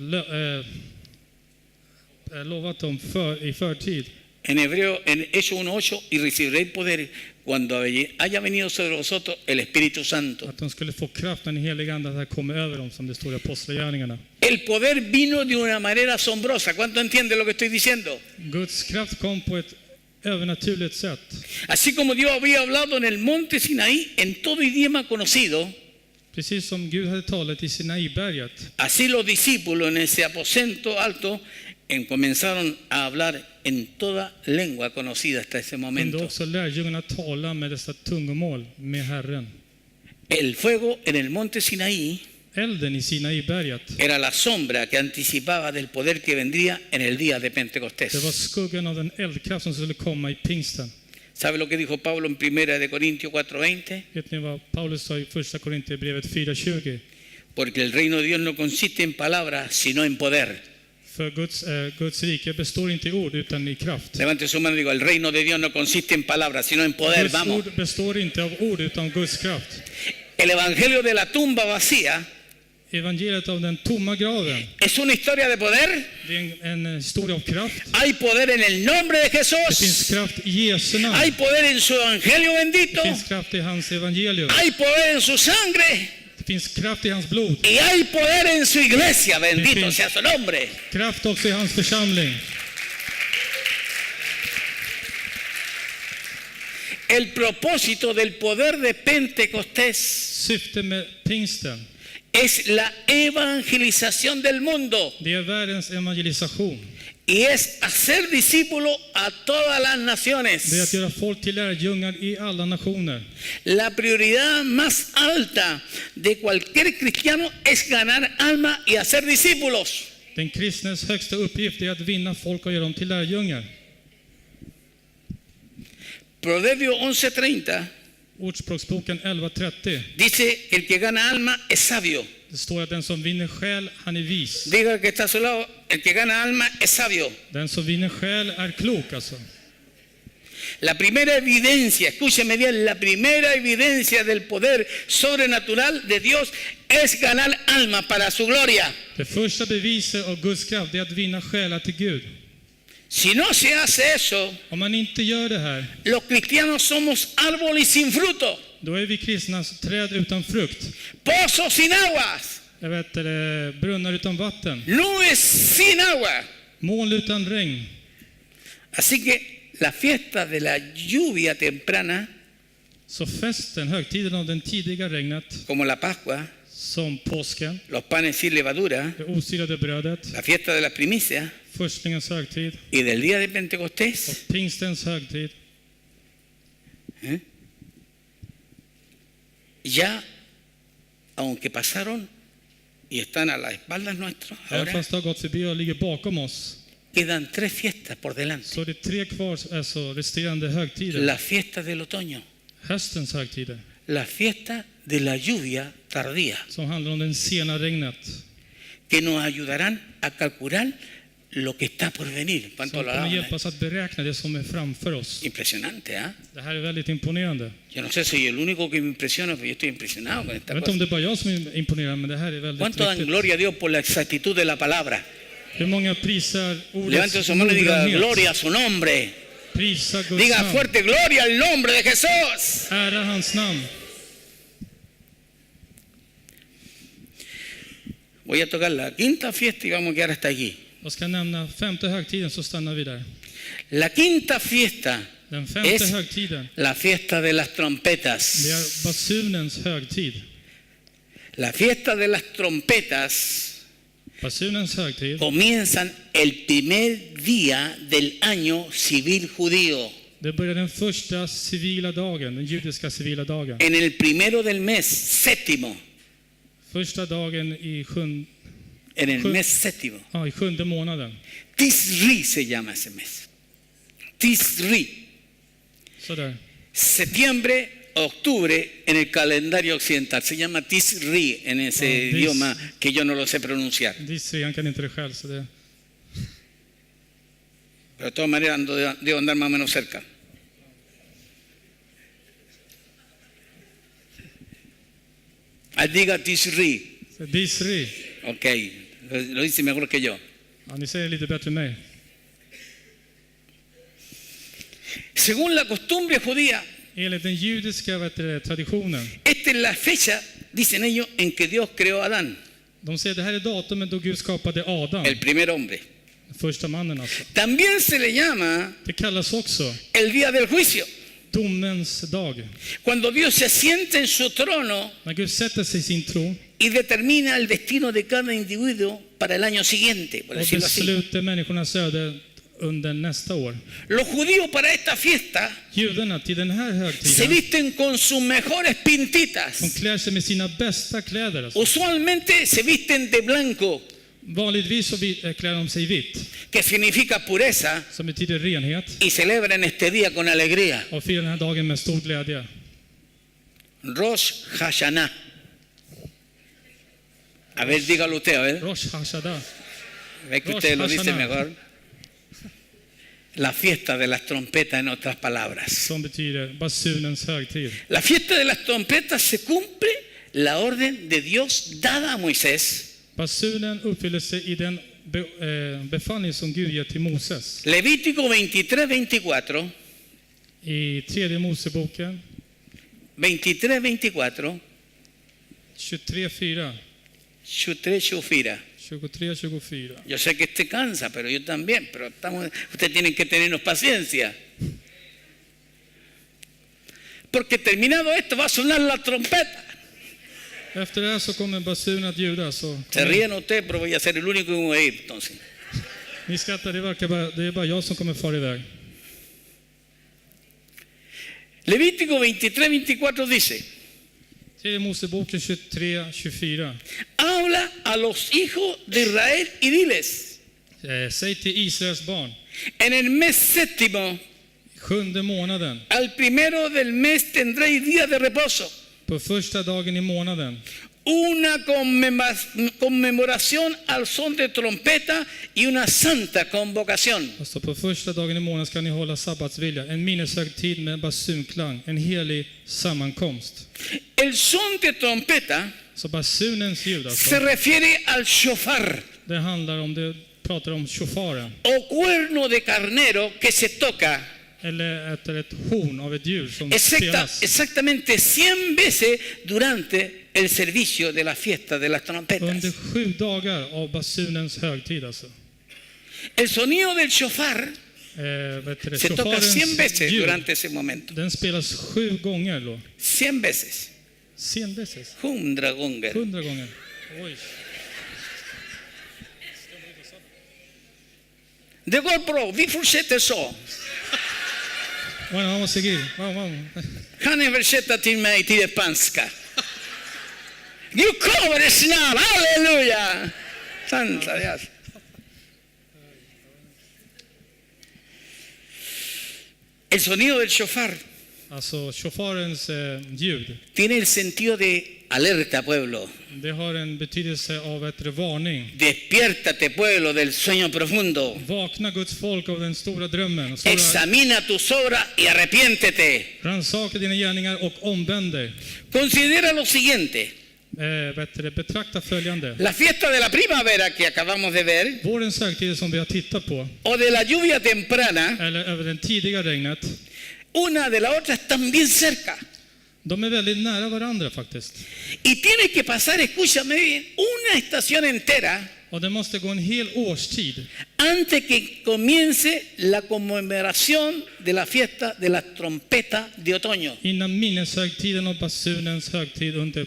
S2: lovat dem i förtid.
S1: en hebreo, en Hechos 1:8, y recibiréis poder cuando haya venido sobre vosotros el Espíritu Santo.
S2: Att de skulle få kraft när den heliga ande hade kommit över dem, som det står i apostlagärningarna.
S1: El poder vino de una manera asombrosa. ¿Cuánto entiende lo que estoy diciendo?
S2: Guds kraft kom på ett övernaturligt sätt.
S1: Así como Dios había hablado en el monte Sinaí en todo idioma conocido,
S2: Precis som Gud hade talat i Sinaiberget,
S1: así los discípulos en ese aposento alto comenzaron a hablar en toda lengua conocida hasta ese
S2: kunde
S1: momento.
S2: också lärjungarna tala med dessa tungomål med Herren.
S1: El fuego en el monte Sinaí
S2: Elden i Sinaiberget,
S1: era la sombra que anticipaba del poder que vendría en el día de
S2: det var
S1: Pentecostés.
S2: skuggan av den eldkraft som skulle komma i pingsten.
S1: ¿Sabe lo que dijo Pablo en 1 de Corintios 4:20?
S2: Vet ni vad Paulus sa i första Korinthierbrevet 4:20?
S1: Porque el reino de Dios no consiste en palabras, sino en poder.
S2: För Guds rike består inte i ord utan i kraft.
S1: Levante su mano y digo, el reino de Dios no consiste en palabras, sino en poder.
S2: Guds
S1: Vamos.
S2: ord består inte av ord utan Guds kraft.
S1: El evangelio de la tumba vacía
S2: Evangeliet av den tomma graven,
S1: es una historia de poder.
S2: det är en historia av kraft.
S1: Hay poder en el nombre de
S2: Det finns
S1: Jesús.
S2: kraft i Jesu namn.
S1: Hay poder en su evangelio bendito.
S2: Det finns kraft i hans evangelium.
S1: Hay poder en su sangre.
S2: Det finns kraft i hans blod.
S1: Y hay poder en su iglesia. Bendito
S2: fin.
S1: sea su nombre.
S2: Kraft också i hans församling.
S1: El propósito del poder de Pentecostés
S2: Syftet med pingsten,
S1: es la evangelización del mundo.
S2: det är världens evangelisation.
S1: y es hacer discípulos a todas las
S2: Det är att
S1: naciones.
S2: göra folk till lärjungar i alla nationer.
S1: La prioridad más alta de cualquier cristiano es ganar alma y hacer discípulos.
S2: Den kristnes högsta uppgift är att vinna folk och göra dem till lärjungar.
S1: Proverbio 11:30
S2: Ordspråksboken 11:30.
S1: dice que el que gana alma es sabio.
S2: Det står att den som vinner själ, han är vis.
S1: Diga que está a su lado, el que gana alma es sabio.
S2: Den som vinner själ är klok alltså.
S1: La primera evidencia, escúcheme bien, la primera evidencia del poder sobrenatural de Dios es ganar alma para su gloria.
S2: Det första beviset av Guds kraft är att vinna själar till Gud.
S1: Si no se hace eso,
S2: Om man inte gör det här,
S1: los cristianos somos árboles sin fruto,
S2: då är vi kristnas träd utan frukt.
S1: pozos sin aguas,
S2: Jag vet, brunnar utan vatten,
S1: nubes sin agua.
S2: moln utan regn.
S1: Así que la fiesta de la lluvia temprana,
S2: Så festen, högtiden av den tidiga regnet,
S1: como la Pascua,
S2: som påsken,
S1: los panes sin levadura,
S2: det osyrade brödet,
S1: la fiesta de las primicias
S2: förstlingens högtid
S1: y del día de Pentecostés,
S2: och pingstens högtid,
S1: ya, aunque pasaron y están a las espaldas nuestras,
S2: även
S1: ahora
S2: fast det har gått förbi och ligger bakom oss,
S1: quedan 3 fiestas por delante.
S2: så är det 3 kvar, alltså resterande högtider.
S1: La fiesta del otoño,
S2: Höstens högtider,
S1: la fiesta de la lluvia tardía,
S2: som handlar om den sena regnet,
S1: que nos ayudarán a calcular lo que está por venir.
S2: som
S1: ¿Cuánto lo
S2: kommer
S1: alaban?
S2: hjälpa oss att beräkna det som är framför oss.
S1: Impresionante, ¿ah?
S2: Det här är väldigt imponerande.
S1: Yo no sé, soy el único que me impresiona, pero yo estoy impresionado con esta
S2: Jag vet inte om
S1: cosa.
S2: det är bara jag som är imponerad, men det här är väldigt
S1: ¿Cuánto dan
S2: viktigt.
S1: gloria a Dios por la exactitud de la palabra?
S2: Hur många prisar
S1: Levante
S2: ordets
S1: su mano y diga
S2: noggrannhet?
S1: gloria a su nombre.
S2: Prisa Guds
S1: Diga
S2: namn.
S1: fuerte, gloria al nombre de Jesús.
S2: Ära hans namn.
S1: Voy a tocar la quinta fiesta y vamos a quedar hasta aquí.
S2: Jag ska nämna 5:e högtiden, så stannar vi där.
S1: La quinta fiesta
S2: Den 5:e
S1: es
S2: högtiden,
S1: la fiesta de las trompetas.
S2: det är basunens högtid.
S1: La fiesta de las trompetas
S2: Basunens högtid
S1: comienzan el primer día del año civil judío.
S2: det börjar den första civila dagen, den judiska civila dagen.
S1: En el primero del mes séptimo.
S2: Första dagen i
S1: En el mes séptimo.
S2: i 7:e månaden.
S1: Tisri se llama ese mes. Tisri.
S2: Så där.
S1: Septiembre, octubre en el calendario occidental. Se llama Tisri en ese idioma que yo no lo sé pronunciar.
S2: Disri, han kan inte det själv, så det.
S1: Pero de todas maneras debo andar más o menos cerca. Diga Tisri.
S2: Så Disri.
S1: Ok, lo dice mejor que yo.
S2: Ja, ni säger lite bättre än mig.
S1: Según la costumbre judía,
S2: Enligt den judiska traditionen,
S1: esta es la fecha, dicen ellos, en que Dios creó a Adán,
S2: de säger det här är datumet då Gud skapade Adam,
S1: el primer hombre.
S2: första mannen alltså.
S1: También se le llama
S2: Det kallas också
S1: el día del juicio.
S2: domens dag.
S1: Cuando Dios se sienta en su trono
S2: När Gud sätter sig i sin tron
S1: y determina el destino de cada individuo para el año siguiente, por
S2: och
S1: decirlo así.
S2: beslutar människornas öde under nästa år.
S1: Los judíos para esta fiesta
S2: Judarna till den här
S1: se
S2: högtiden,
S1: visten con sus mejores
S2: de
S1: pintitas.
S2: klär sig med sina bästa kläder. Alltså.
S1: Usualmente se visten de blanco,
S2: Vanligtvis så klär de sig vitt,
S1: que significa pureza,
S2: som betyder renhet,
S1: y celebran este día con alegría.
S2: och firar den här dagen med stor glädje.
S1: Rosh Hashanah. A ver, dígalo usted, a ver.
S2: Rosh Hashanah,
S1: Ve que
S2: Rosh
S1: usted lo dice
S2: Hashanah.
S1: mejor. La fiesta de las trompetas, en otras palabras.
S2: som betyder basunens högtid.
S1: La fiesta de las trompetas se cumple la orden de Dios dada a Moisés.
S2: Basunen uppfyller sig i den befallning som Gud ger till Moses.
S1: Levítico 23:24.
S2: I 3:e Moseboken
S1: 23:24.
S2: 23:4.
S1: 23:24.
S2: 23:24.
S1: Yo sé que usted cansa, pero yo también. Pero ustedes tienen que tenernos paciencia. Porque terminado esto va a sonar la trompeta.
S2: Efter det här så kommer basunen att ljuda. Så
S1: Se ríen ustedes, pero voy a ser el único que me voy a ir entonces.
S2: Ni skrattar, det är bara jag som kommer fara iväg.
S1: Levítico 23:24 dice:
S2: 3 Moseboken 23:24.
S1: habla a los hijos de Israel y diles:
S2: Säg till Israels barn,
S1: en el mes séptimo,
S2: 7:e månaden,
S1: al primero del mes tendréis día de reposo,
S2: på första dagen i månaden,
S1: una conmemoración al son de trompeta y una santa convocación.
S2: alltså på första dagen i månaden ska ni hålla sabbatsvilja, en minneshögtid med basunklang, en helig sammankomst.
S1: El son de trompeta
S2: Så basunens ljud alltså,
S1: se refiere al shofar
S2: det handlar om, det pratar om shofaren,
S1: o cuerno de carnero que se toca
S2: eller ett horn av ett djur som spelas
S1: exactamente 100 veces durante el servicio de la fiesta de las trompetas.
S2: under 7 dagar av basunens högtid alltså.
S1: El sonido del shofar se toca 100 veces
S2: ljud,
S1: durante ese momento.
S2: den spelas 7 gånger då.
S1: 100 veces.
S2: 100 veces.
S1: 100 gånger.
S2: 100 gånger. Oj.
S1: De GoPro, vi fortsätter så.
S2: Bueno, vamos a seguir. Vamos.
S1: Han översätter till mig till spanska. Gud kommer snart, halleluja! Santa Dios. El sonido del shofar
S2: Alltså shofarens ljud,
S1: tiene el sentido de alerta, pueblo.
S2: det har en betydelse av ett varning.
S1: Despiértate, pueblo, del sueño profundo.
S2: Vakna Guds folk av den stora drömmen.
S1: Examina tus obras y arrepiéntete.
S2: Rannsaka dina gärningar och omvänd dig.
S1: Considera lo siguiente.
S2: Betrakta följande.
S1: La fiesta de la primavera que acabamos de ver,
S2: Vårens högtider som vi har tittat på,
S1: o de la lluvia temprana,
S2: eller över den tidiga regnet,
S1: una de la otra están bien cerca.
S2: de är väldigt nära varandra faktiskt.
S1: Y tiene que pasar, escúchame bien, una estación entera
S2: Och det måste gå en hel årstid
S1: antes que comience la conmemoración de la fiesta de las trompetas de otoño.
S2: innan minneshögtiden och basunens högtid under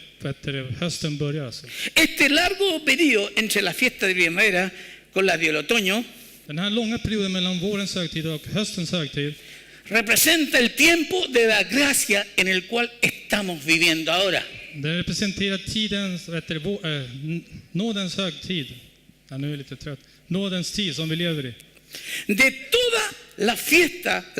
S2: hösten börjar. Alltså.
S1: Este largo periodo entre la fiesta de primavera con la del otoño
S2: Den här långa perioden mellan vårens högtid och höstens högtid
S1: representa el tiempo de la gracia en el cual estamos viviendo ahora.
S2: det representerar tidens, nådens högtid. Ja, nu är jag lite trött. Nådens tid som vi lever i.
S1: De toda la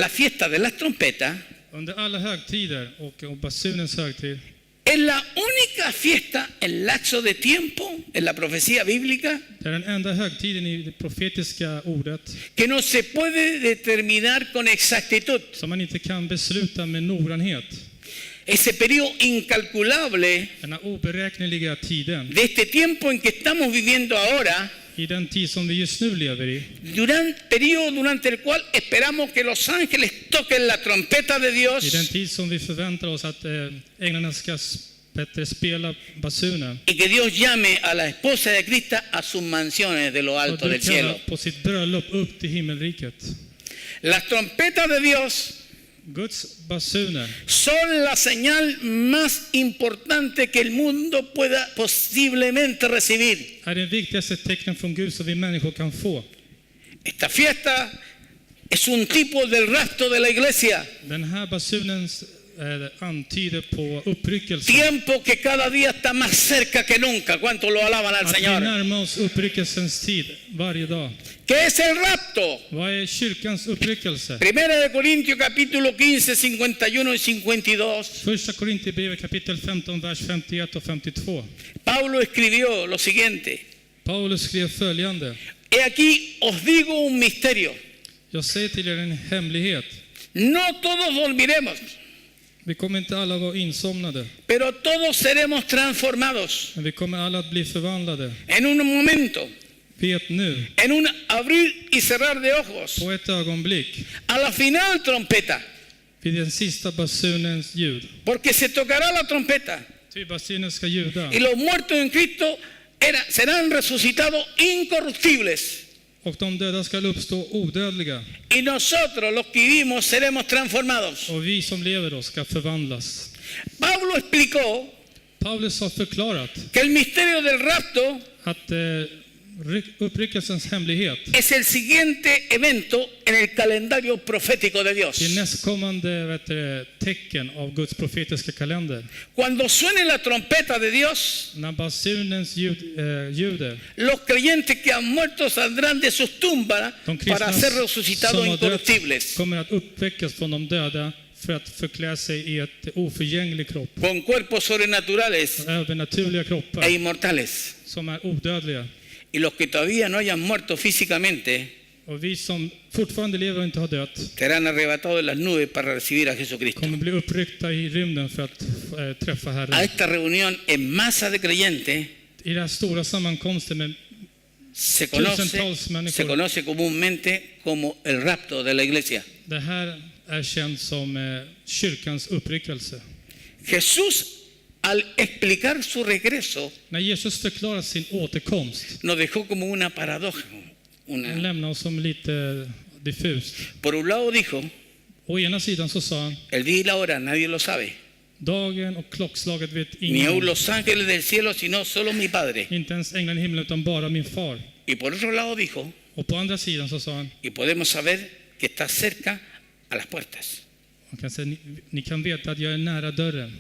S1: fiesta de las trompetas,
S2: Under alla högtider och basunens högtid,
S1: es la única fiesta en lapso de tiempo, en la profecía bíblica,
S2: det är den enda högtiden i det profetiska ordet
S1: que no se puede determinar con exactitud.
S2: som man inte kan besluta med noggrannhet.
S1: Ese periodo incalculable
S2: Den här oberäkneliga tiden,
S1: de este tiempo en que estamos viviendo ahora,
S2: i den tid som vi just nu lever i,
S1: periodo durante el cual esperamos que los ángeles toquen la trompeta de
S2: i den
S1: Dios
S2: tid som vi förväntar oss att änglarna ska spela basunen
S1: y que Dios llame a la esposa de Cristo a sus mansiones de lo
S2: och
S1: alto del
S2: du kallar
S1: cielo.
S2: på sitt bröllop upp till himmelriket.
S1: Las trompetas de Dios
S2: Guds basuner
S1: son la señal más importante que el mundo pueda posiblemente recibir.
S2: är det viktigaste tecknen från Gud som vi människor kan få.
S1: Esta fiesta es un tipo del rapto de la iglesia.
S2: Den här basunens antyder på uppryckelse.
S1: Tiempo que cada día está más cerca que nunca. ¿Cuánto lo alaban al
S2: Att vi
S1: Señor?
S2: närmar oss uppryckelsens tid varje dag.
S1: ¿Qué es el rapto?
S2: Vad är kyrkans uppryckelse?
S1: Primera de Corintios capítulo 15, 51 y 52.
S2: Första Korinthierbrevet kapitel 15, vers 51 och 52.
S1: Pablo escribió lo siguiente.
S2: Paulus skrev följande.
S1: He aquí os digo un misterio.
S2: Jag säger till er en hemlighet.
S1: No todos dormiremos,
S2: Vi kommer inte alla vara insomnade,
S1: pero todos seremos transformados
S2: men vi kommer alla att bli förvandlade.
S1: en un momento,
S2: Vet nu,
S1: en un abrir y cerrar de ojos,
S2: på ett ögonblick,
S1: a la final trompeta,
S2: vid den sista basunens ljud.
S1: porque se tocará la trompeta
S2: Ty basunen ska ljuda,
S1: y los muertos en Cristo serán resucitados incorruptibles.
S2: och de döda ska uppstå odödliga,
S1: Y nosotros, los que vivimos, seremos transformados.
S2: och vi som lever då ska förvandlas.
S1: Pablo explicó
S2: Paulus har förklarat
S1: que el misterio del rapto
S2: att Uppryckelsens hemlighet
S1: es el siguiente evento en el calendario profético de Dios.
S2: är nästkommande tecken av Guds profetiska kalender.
S1: Cuando suene la trompeta de Dios,
S2: När basunens ljuder,
S1: los creyentes que han muerto saldrán de sus tumbas
S2: de
S1: para
S2: kristna
S1: ser resucitados
S2: som har dött
S1: incorruptibles,
S2: kommer att uppväckas från de döda för att förklä sig i ett oförgänglig kropp.
S1: con cuerpos sobrenaturales
S2: Övernaturliga kroppar
S1: e inmortales.
S2: som är odödliga.
S1: Y los que todavía no hayan muerto físicamente
S2: Och vi som fortfarande lever och inte har dött
S1: serán arrebatados en las nubes para recibir a Jesucristo.
S2: kommer bli uppryckta i rymden för att träffa
S1: A
S2: Herren.
S1: esta reunión en masa de creyentes
S2: I den här stora sammankomsten med
S1: se
S2: tusentals människor.
S1: conoce comúnmente como el rapto de la iglesia.
S2: Det här är känt som kyrkans uppryckelse.
S1: Jesús, al explicar su regreso,
S2: När Jesus förklarar sin återkomst,
S1: nos dejó como una paradoja.
S2: han lämnar oss som lite diffust.
S1: Por un lado dijo,
S2: Å ena sidan så sa han,
S1: el día y la hora nadie lo sabe,
S2: dagen och klockslaget vet
S1: ni
S2: ingen,
S1: aun los ángeles del cielo, sino solo mi Padre.
S2: inte ens änglarna i himlen utan bara min far.
S1: Y por otro lado dijo,
S2: Och på andra sidan så sa han,
S1: y podemos saber que está cerca a las puertas.
S2: han kan säga, ni kan veta att jag är nära dörren.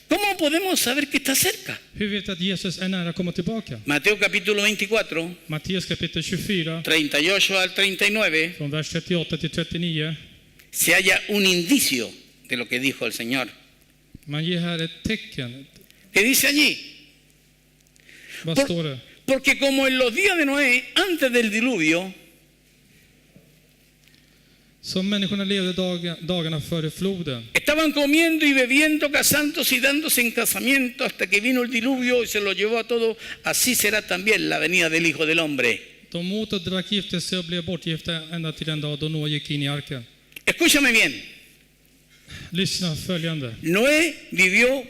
S1: ¿Cómo podemos saber que está cerca?
S2: Hur vet jag att Jesus är nära att komma tillbaka?
S1: Mateo capítulo 24,
S2: Matteus kapitel 24,
S1: 38 al 39,
S2: från vers 38 till 39.
S1: se halla un indicio de lo que dijo el Señor.
S2: Man ger här ett tecken.
S1: ¿Qué dice allí?
S2: Vad
S1: Por-
S2: står det?
S1: Porque como en los días de Noé, antes del diluvio,
S2: Som människorna levde dagarna före floden.
S1: estaban comiendo y bebiendo, casándose y dándose en casamiento hasta que vino el diluvio y se lo llevó a todo, así será también la venida del Hijo del Hombre.
S2: De åt och drack, gifte sig och blev bortgifta ända till den dag då Noa gick in i arken.
S1: Escúchame bien,
S2: Lyssna följande.
S1: Noé vivió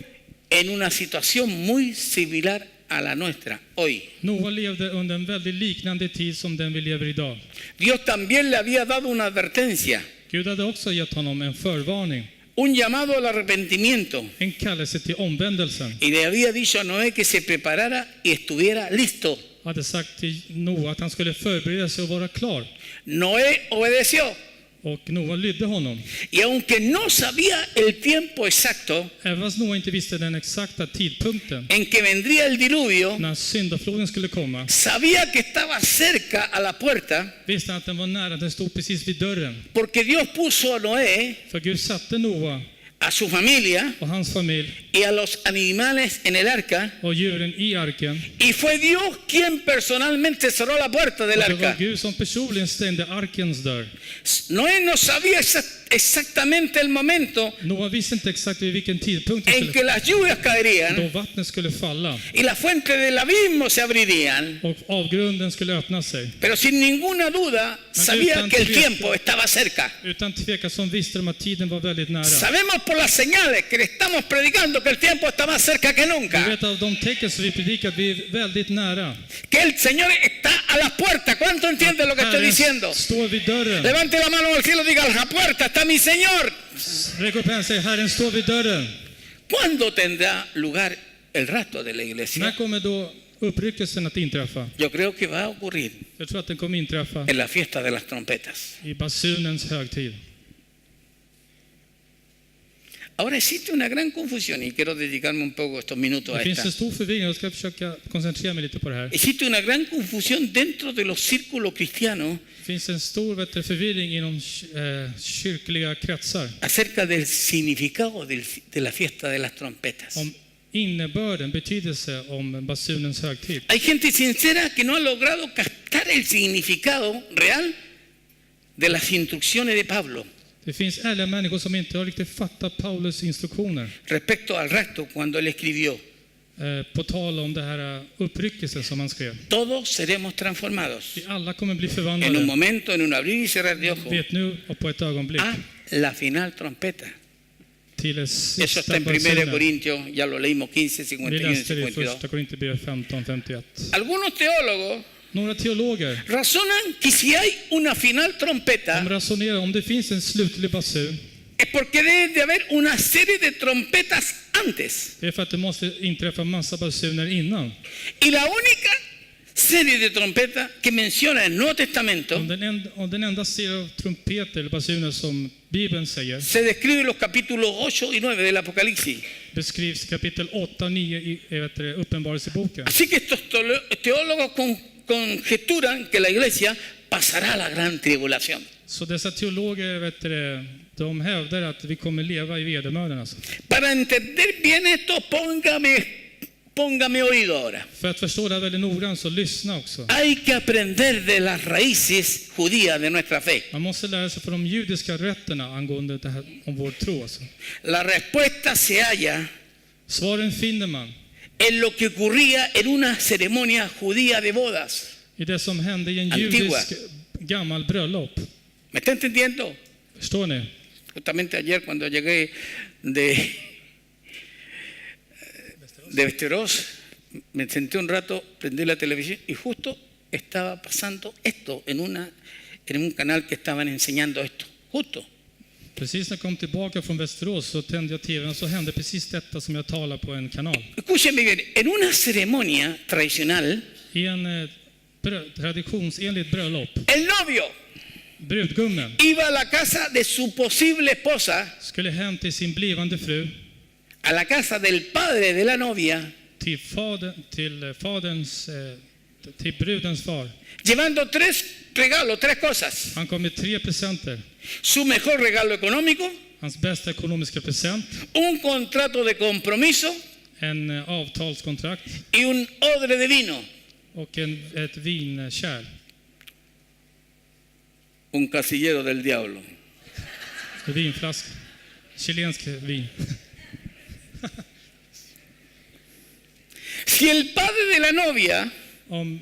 S1: en una situación muy similar a la nuestra hoy.
S2: Noa levde under en väldigt liknande tid som den vi lever idag.
S1: Dios también le había dado una advertencia,
S2: Gud hade också gett honom en förvarning,
S1: un llamado al arrepentimiento,
S2: en kallelse till omvändelsen.
S1: y le había dicho a Noé que se preparara y estuviera listo.
S2: Hade sagt till Noa att han skulle förbereda sig och vara klar.
S1: Noé obedeció,
S2: Och Noa lydde honom.
S1: y aunque no sabía el tiempo exacto
S2: Även fast Noa inte visste den exakta tidpunkten
S1: en que vendría el diluvio,
S2: när syndafloden skulle komma,
S1: sabía que estaba cerca a la puerta,
S2: visste han att den var nära, den stod precis vid dörren.
S1: porque Dios puso a Noé,
S2: För Gud satte Noa
S1: a su familia
S2: och hans familj
S1: y a los animales en el arca,
S2: och djuren i arken.
S1: y fue Dios quien personalmente cerró la puerta del
S2: Och det var
S1: arca.
S2: Gud som personligen stängde arkens dörr.
S1: Noé no sabía exactamente el momento
S2: Noa visste inte exakt vid vilken tidpunkt det
S1: en
S2: skulle,
S1: que las lluvias
S2: då
S1: caerían
S2: vattnet skulle falla
S1: y las fuentes del abismo se abrirían,
S2: och avgrunden skulle öppna sig.
S1: pero sin ninguna duda sabía que el tiempo estaba cerca.
S2: Utan tvekan som visste de att tiden var väldigt nära.
S1: Sabemos por las señales que le estamos predicando que el tiempo está más cerca que
S2: Vi
S1: nunca,
S2: vet av de tecken som vi predikar att vi är väldigt nära.
S1: que el Señor está a las puertas. ¿Cuánto entiende lo que estoy diciendo?
S2: Står vid dörren.
S1: Levante la mano al cielo y diga, a la puerta está mi Señor.
S2: Räck upp handen och säg, Herren står vid dörren.
S1: ¿Cuándo tendrá lugar el rapto de la
S2: När
S1: iglesia?
S2: kommer då uppryckelsen att inträffa?
S1: Yo creo que va a ocurrir
S2: Jag tror att den kommer inträffa
S1: en la fiesta de las trompetas.
S2: i basunens högtid.
S1: Ahora existe una gran confusión y quiero dedicarme un poco estos minutos a
S2: Det finns
S1: esta.
S2: en stor förvirring. Jag ska försöka koncentrera mig lite på det här.
S1: Existe una gran confusión dentro de los círculos cristianos
S2: Det finns en stor förvirring inom kyrkliga kretsar
S1: acerca del significado de la fiesta de las trompetas.
S2: om innebörden, betydelse om basunens högtid.
S1: Hay gente sincera que no ha logrado captar el significado real de las instrucciones de Pablo
S2: Det finns ärliga människor som inte har riktigt fattat Paulus instruktioner
S1: respecto al rapto cuando él escribió:
S2: på tal om det här uppryckelsen som han skrev.
S1: todos seremos transformados
S2: Vi alla kommer bli
S1: en un
S2: förvandlade,
S1: momento, en un abrir y cerrar de ojos,
S2: vet nu och på ett ögonblick,
S1: a la final trompeta.
S2: till det
S1: Eso
S2: sista
S1: está en 1
S2: basunen.
S1: Corintios, ya lo leímos, 15,
S2: Vi
S1: 51 y
S2: läste det i
S1: 52.
S2: första Korinthierbrevet 15:51.
S1: Algunos teólogos
S2: Några teologer
S1: razonan que si hay una final trompeta
S2: de resonerar om det finns en slutlig basun.
S1: es porque debe de haber una serie de trompetas antes.
S2: Det är för att det måste inträffa massa basuner innan.
S1: Y la única serie de trompetas que menciona el Nuevo Testamento
S2: Om den enda serie av trumpeter eller basuner som Bibeln säger
S1: se describe en los capítulos 8 y 9 del Apocalipsis.
S2: beskrivs i kapitel 8 och 9 i Uppenbarelseboken.
S1: Así que estos teólogos conjeturan que la iglesia pasará la gran tribulación.
S2: Så dessa teologer de hävdar att vi kommer leva i vedermödan. Alltså.
S1: Para entender bien esto, póngame oído ahora.
S2: För att förstå det här väldigt noggrant så lyssna också.
S1: Hay que aprender de las raíces judías de nuestra fe.
S2: Man måste lära sig för de judiska rötterna angående det här om vår tro. Alltså.
S1: La respuesta se halla
S2: Svaren finner man
S1: en lo que ocurría en una ceremonia judía de bodas.
S2: i det som hände i en
S1: Antigua.
S2: judisk gammal bröllop.
S1: ¿Me está entendiendo?
S2: Förstår ni?
S1: Justamente ayer cuando llegué de Västerås, me senté un rato, prendí la televisión y justo estaba pasando esto en un canal que estaban enseñando esto. Justo.
S2: Precis när jag kom tillbaka från Västerås så tände jag tvn och så hände precis detta som jag talar på en kanal.
S1: Escúcheme bien, en una ceremonia tradicional,
S2: I en traditionsenligt bröllop,
S1: el novio
S2: brudgummen
S1: iba a la casa de su posible esposa,
S2: skulle hem till sin blivande fru,
S1: a la casa del padre de la novia,
S2: till brudens far.
S1: llevando tres regalos, tres cosas.
S2: Han kom med 3 presenter.
S1: Su mejor regalo económico,
S2: Hans bästa ekonomiska present,
S1: un contrato de compromiso
S2: en avtalskontrakt
S1: y un odre de vino.
S2: och ett vinkärl.
S1: Un casillero del diablo.
S2: En vinflaska. Chilensk vin.
S1: Si el padre de la novia
S2: Om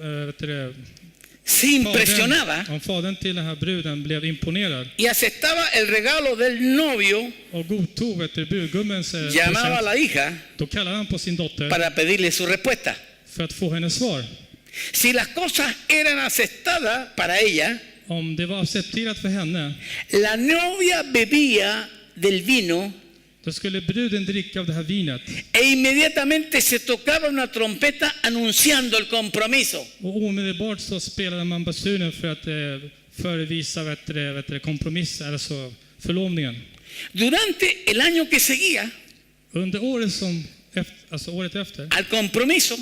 S1: se impresionaba
S2: om fadern till den här bruden blev imponerad
S1: y aceptaba el regalo del novio,
S2: och godtog brudgummens
S1: llamaba a
S2: present,
S1: la hija
S2: då kallade han på sin dotter
S1: para pedirle su respuesta.
S2: för att få hennes svar.
S1: Si las cosas eran aceptadas para ella,
S2: Om det var accepterat för henne,
S1: la novia bebía del vino
S2: då skulle bruden dricka av det här vinet
S1: e inmediatamente se tocaba una trompeta anunciando el compromiso.
S2: och omedelbart så spelade man basunen för att förevisa kompromiss, alltså förlovningen.
S1: Durante el año que seguía
S2: Under året året efter
S1: al compromiso,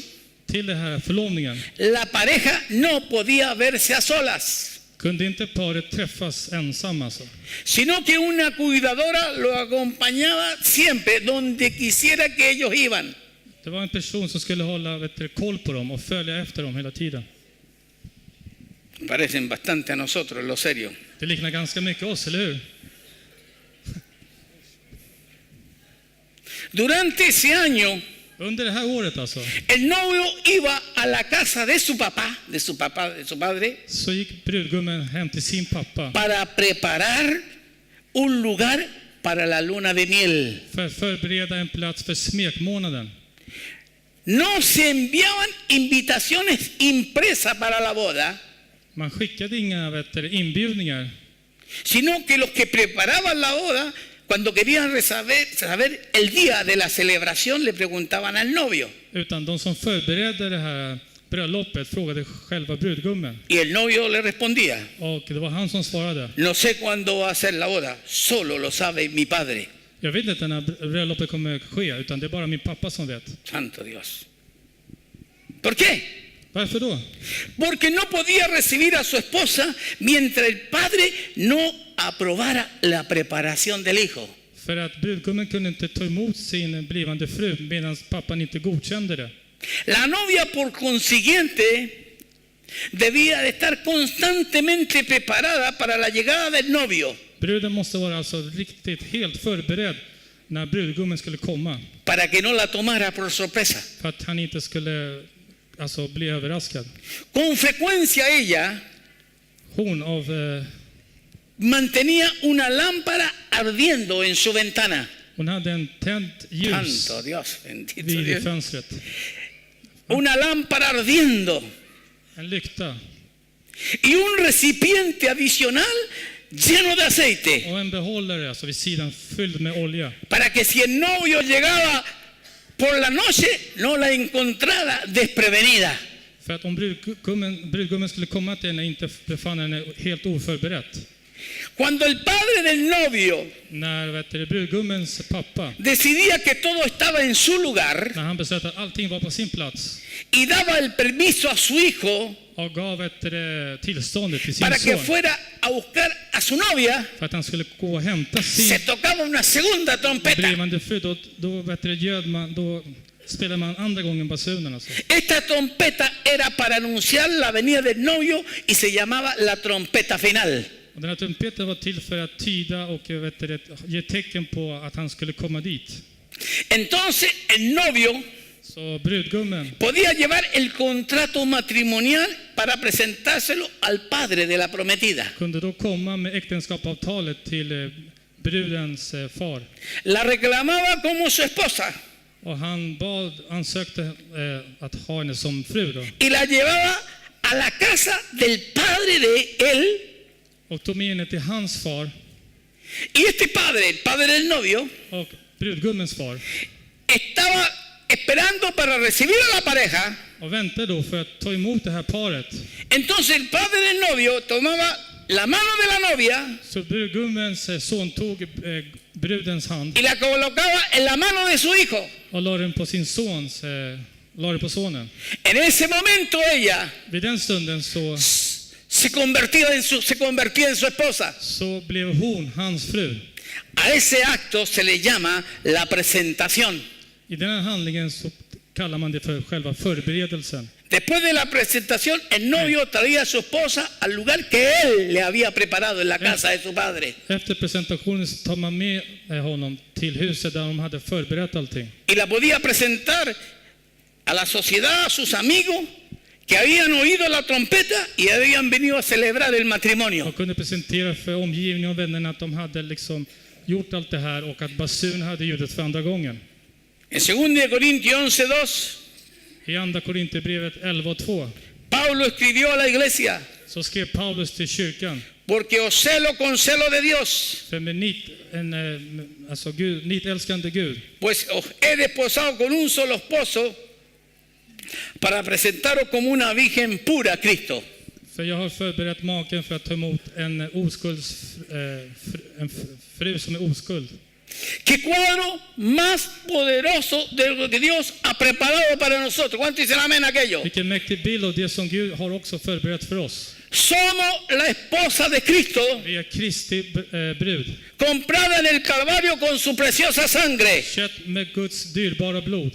S2: till den här förlovningen
S1: la pareja no podía verse a solas,
S2: kunde inte paret träffas ensamma, alltså,
S1: sino que una cuidadora lo acompañaba siempre donde quisiera que ellos iban.
S2: det var en person som skulle hålla koll på dem och följa efter dem hela tiden.
S1: Parecen bastante a nosotros, lo serio.
S2: Det liknar ganska mycket oss, eller hur?
S1: Durante ese año,
S2: Under det här året alltså,
S1: el novio iba a la casa de su padre,
S2: så gick brudgummen hem till sin pappa
S1: para preparar un lugar para la luna de miel.
S2: för att förbereda en plats för smekmånaden.
S1: No se enviaban invitaciones impresas para la boda,
S2: Man skickade inga inbjudningar,
S1: sino que los que preparaban la boda, cuando querían saber el día de la celebración, le preguntaban al novio.
S2: utan de som förberedde det här bröllopet frågade själva brudgummen.
S1: Y el novio le respondía:
S2: Och det var han som svarade:
S1: no sé cuándo va a ser la boda, solo lo sabe mi padre.
S2: jag vet inte när bröllopet kommer ske, utan det är bara min pappa som vet.
S1: Santo Dios. ¿Por qué?
S2: Varför då?
S1: Porque no podía recibir a su esposa mientras el padre no aprobara la preparación del hijo.
S2: För att brudgummen kunde inte ta emot sin blivande fru medan pappan inte godkände det.
S1: La novia, por consiguiente, debía de estar constantemente preparada para la llegada del novio,
S2: Bruden måste vara alltså riktigt helt förberedd när brudgummen skulle komma,
S1: para que no la tomara por sorpresa.
S2: för att han inte skulle alltså bli överraskad.
S1: Con frecuencia ella
S2: Hon
S1: mantenía una lámpara ardiendo en su ventana.
S2: hon hade en tänt ljus
S1: Santo Dios, bendito
S2: vid
S1: Dios.
S2: fönstret.
S1: Una lámpara ardiendo
S2: En lykta
S1: y un recipiente adicional lleno de aceite,
S2: och en behållare alltså vid sidan fylld med olja.
S1: para que si el novio llegaba por la noche no la encontrara desprevenida.
S2: För att om brudgummen skulle komma till henne inte befann henne helt oförberett.
S1: Cuando el padre del novio
S2: När brudgummens pappa,
S1: decidía que todo estaba en su lugar
S2: när han beslöt att allting var på sin plats
S1: y daba el permiso a su hijo
S2: och gav tillståndet till sin
S1: para que
S2: son
S1: fuera a buscar a su novia,
S2: för att han skulle gå och hämta
S1: se
S2: sin
S1: tocaba una segunda trompeta.
S2: blivande fru, då spelar man andra gången basunen alltså.
S1: Esta trompeta era para anunciar la venida del novio y se llamaba la trompeta final.
S2: Och den här trumpeten var till för att tyda och ge tecken på att han skulle komma dit.
S1: Entonces el novio
S2: Så brudgummen
S1: podía llevar el contrato matrimonial para presentárselo al padre de la prometida.
S2: kunde då komma med äktenskapsavtalet till brudens far.
S1: La reclamaba como su esposa
S2: Och han ansökte att ha henne som fru då.
S1: y la llevaba a la casa del padre de él.
S2: Och tog med henne till hans far
S1: Y este padre, el padre del novio,
S2: och brudgummens far.
S1: estaba esperando para recibir a la pareja.
S2: Och väntade då för att ta emot det här paret.
S1: Entonces el padre del novio tomaba la mano de la novia
S2: Så brudgummens son tog brudens hand
S1: y la colocaba en la mano de su hijo.
S2: och la den på sin sons, la den på sonen.
S1: En ese momento ella
S2: Vid den stunden
S1: se convertía en su esposa.
S2: så blev hon hans fru.
S1: A ese acto se le llama la presentación.
S2: I den här handlingen så kallar man det för själva förberedelsen.
S1: Después de la presentación, el novio traía a su esposa al lugar que él le había preparado en la casa de su padre.
S2: Efter presentationen så tar man med honom till huset där de hade förberett allting.
S1: Y la podía presentar a la sociedad, a sus amigos que habían oído la trompeta y habían venido a celebrar el matrimonio.
S2: Och kunde presentera för omgivningen och vännerna att de hade liksom gjort allt det här och att basunen hade ljudet för andra gången.
S1: En 2 Corintios 11:2,
S2: I andra Korinthierbrevet 11:2
S1: Pablo escribió a la iglesia:
S2: så skrev Paulus till kyrkan:
S1: porque os celo con celo de Dios,
S2: för med nitälskande Gud,
S1: pues os he desposado con un solo esposo para presentaros como una virgen pura a Cristo.
S2: för jag har förberett maken för att ta emot en fru som är oskuld.
S1: ¿Qué cuadro más poderoso de lo que Dios ha preparado para nosotros? ¿Cuántos dicen amén a aquello?
S2: Vilken mäktig bild av det som Gud har också förberett för oss.
S1: Somos la esposa de Cristo,
S2: Vi är Kristi brud,
S1: comprada en el Calvario con su preciosa sangre.
S2: kött med Guds dyrbara blod.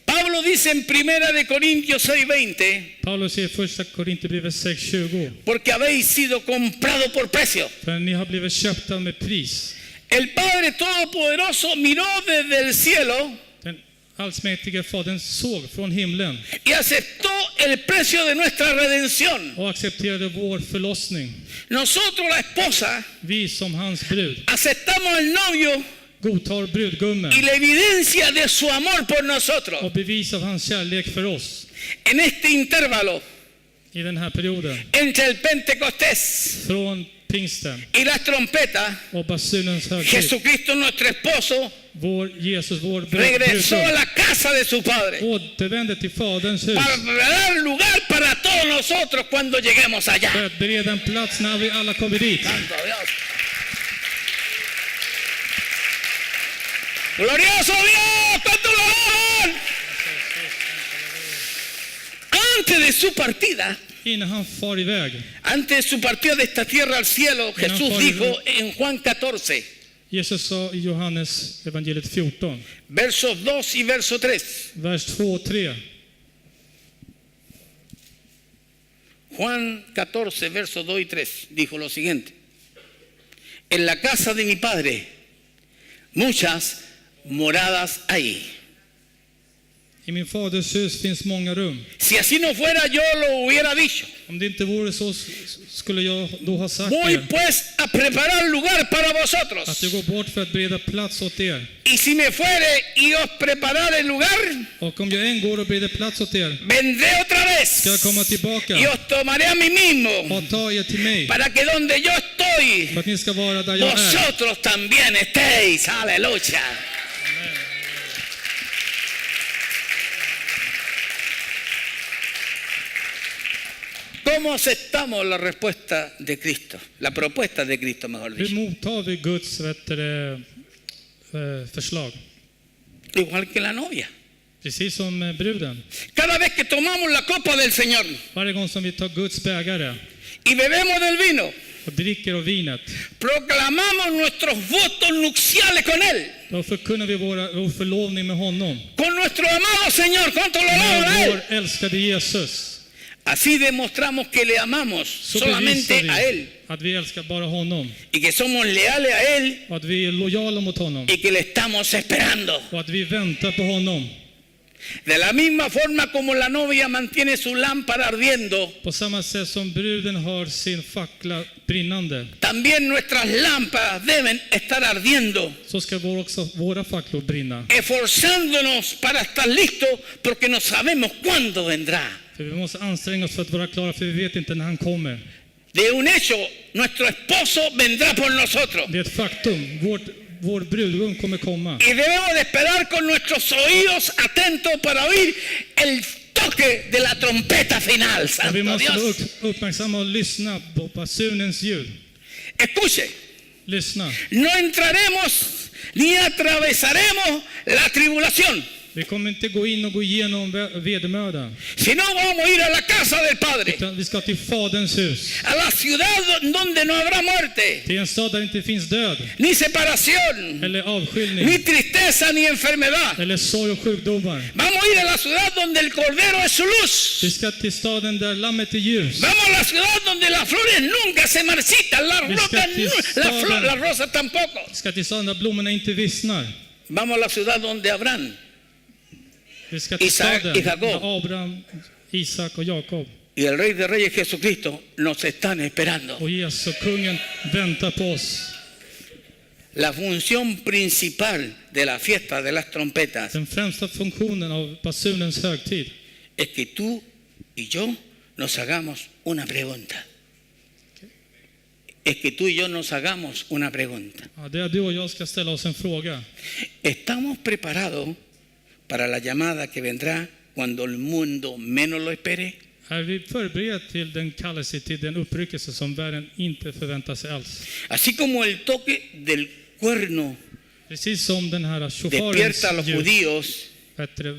S1: Pablo dice en 1 Corintios 6:20,
S2: Paulus säger i första Korinthierbrevet 6:20:
S1: porque habéis sido comprado por precio.
S2: för ni har blivit köpta med pris.
S1: El Padre Todopoderoso miró desde el cielo
S2: Den allsmäktige Fadern såg från himlen
S1: y aceptó el precio de nuestra redención.
S2: och accepterade vår förlossning.
S1: Nosotros, la esposa,
S2: Vi som hans brud
S1: aceptamos al novio
S2: godtar brudgummen
S1: y la evidencia de su amor por nosotros.
S2: och bevis av hans kärlek för oss.
S1: En este intervalo
S2: I den här perioden,
S1: entre el Pentecostés
S2: från pingsten
S1: y las trompetas,
S2: och basunens högtid,
S1: Jesucristo, nuestro esposo,
S2: vår Jesus, vår
S1: regresó a
S2: brudgum,
S1: la casa de su Padre
S2: återvände till Faderns hus
S1: para dar lugar para todos nosotros cuando lleguemos allá.
S2: för att bereda en plats när vi alla kommer dit.
S1: Santo Dios. Glorioso Dios, ¿cuánto lo aman? Antes de su partida,
S2: Innan han far iväg,
S1: antes de su partida de esta tierra al cielo, Jesús dijo en Juan 14,
S2: Jesus sa i Johannes evangeliet 14,
S1: versos 2 y verso 3.
S2: vers 2 och 3.
S1: Juan 14, versos 2 y 3, dijo lo siguiente: en la casa de mi Padre muchas moradas hay.
S2: I min faders hus finns många rum.
S1: Si así no fuera, yo lo hubiera dicho.
S2: Om det inte vore så skulle jag då ha sagt
S1: Voy
S2: er
S1: pues a preparar lugar para vosotros.
S2: att jag går bort för att bereda plats åt er.
S1: Y si me fuere y os preparare el lugar,
S2: Och om jag än går och bereder plats åt er,
S1: vendré otra vez
S2: ska jag komma tillbaka
S1: y os tomaré a mí mismo,
S2: och ta er till mig,
S1: para que donde yo estoy,
S2: för att ni ska vara där jag är.
S1: vosotros también estéis. Aleluya. ¿Cómo aceptamos la respuesta de Cristo? La propuesta de Cristo, mejor
S2: Hur
S1: dicho.
S2: mottar vi Guds förslag?
S1: Igual que la novia.
S2: Precis som bruden.
S1: Cada vez que tomamos la copa del Señor
S2: Varje gång som vi tar Guds bägare
S1: y bebemos del vino,
S2: och dricker av vinet,
S1: proclamamos nuestros votos nupciales con Él,
S2: då förkunnar vi vår förlovning med honom.
S1: con nuestro amado Señor. ¿Cuánto lo amamos a
S2: Med
S1: Él?
S2: vår älskade Jesus.
S1: Así demostramos que le amamos
S2: Så
S1: solamente
S2: bevisar
S1: a
S2: vi
S1: Él
S2: att vi älskar bara honom.
S1: y que somos leales a Él
S2: Och att vi är lojala mot honom.
S1: y que le estamos esperando.
S2: Och att vi väntar på honom.
S1: De la misma forma como la novia mantiene su lámpara ardiendo,
S2: På samma sätt som bruden har sin fackla brinnande,
S1: también nuestras lámparas deben estar ardiendo,
S2: så ska också våra facklor brinna.
S1: esforzándonos para estar listos porque no sabemos cuándo vendrá.
S2: För vi måste anstränga oss för att vara klara, för vi vet inte när han kommer.
S1: De un hecho, nuestro esposo vendrá por nosotros
S2: Det är ett faktum. Vår brudgum kommer komma.
S1: y debemos de esperar con nuestros oídos atentos para oír el toque de la trompeta final.
S2: Och vi
S1: Santo
S2: måste vara
S1: Dios.
S2: uppmärksamma och lyssna på basunens ljud.
S1: Escuche,
S2: Lyssna.
S1: no entraremos ni atravesaremos la tribulación,
S2: Vi kommer inte gå in och gå igenom vedermödan.
S1: sino vamos a ir a la casa del Padre,
S2: Utan vi ska till Faderns hus.
S1: a la ciudad donde no habrá muerte,
S2: Till en stad där det inte finns död.
S1: ni separación,
S2: Eller avskiljning.
S1: ni tristeza, ni enfermedad.
S2: Eller sorg och sjukdomar.
S1: Vamos a ir a la ciudad donde el Cordero es su luz.
S2: Vi ska till staden där lammet är ljus.
S1: Vamos a la ciudad donde las flores nunca se marchitan, las rosas tampoco.
S2: Vi ska till staden där blommorna inte vissnar.
S1: Vamos a la ciudad donde Abraham
S2: Vi ska till
S1: Isaac
S2: staden
S1: y Jacob.
S2: där Abraham, Isak och Jakob
S1: y el Rey de Reyes Jesucristo nos están esperando.
S2: och Jesus, kungen, väntar på oss.
S1: La función principal de la fiesta de las trompetas
S2: Den främsta funktionen av basunens högtid
S1: es que tú y yo nos hagamos una pregunta. Es que tú y yo nos hagamos una pregunta.
S2: Ja, det är du och jag ska ställa oss en fråga.
S1: ¿Estamos preparados para la llamada que vendrá cuando el mundo menos lo espere?
S2: Är vi förberedda till den kallelse, till den uppryckelse som världen inte förväntar sig alls?
S1: Así como el toque del cuerno
S2: Precis som den här
S1: despierta a los
S2: shofarens ljud
S1: judíos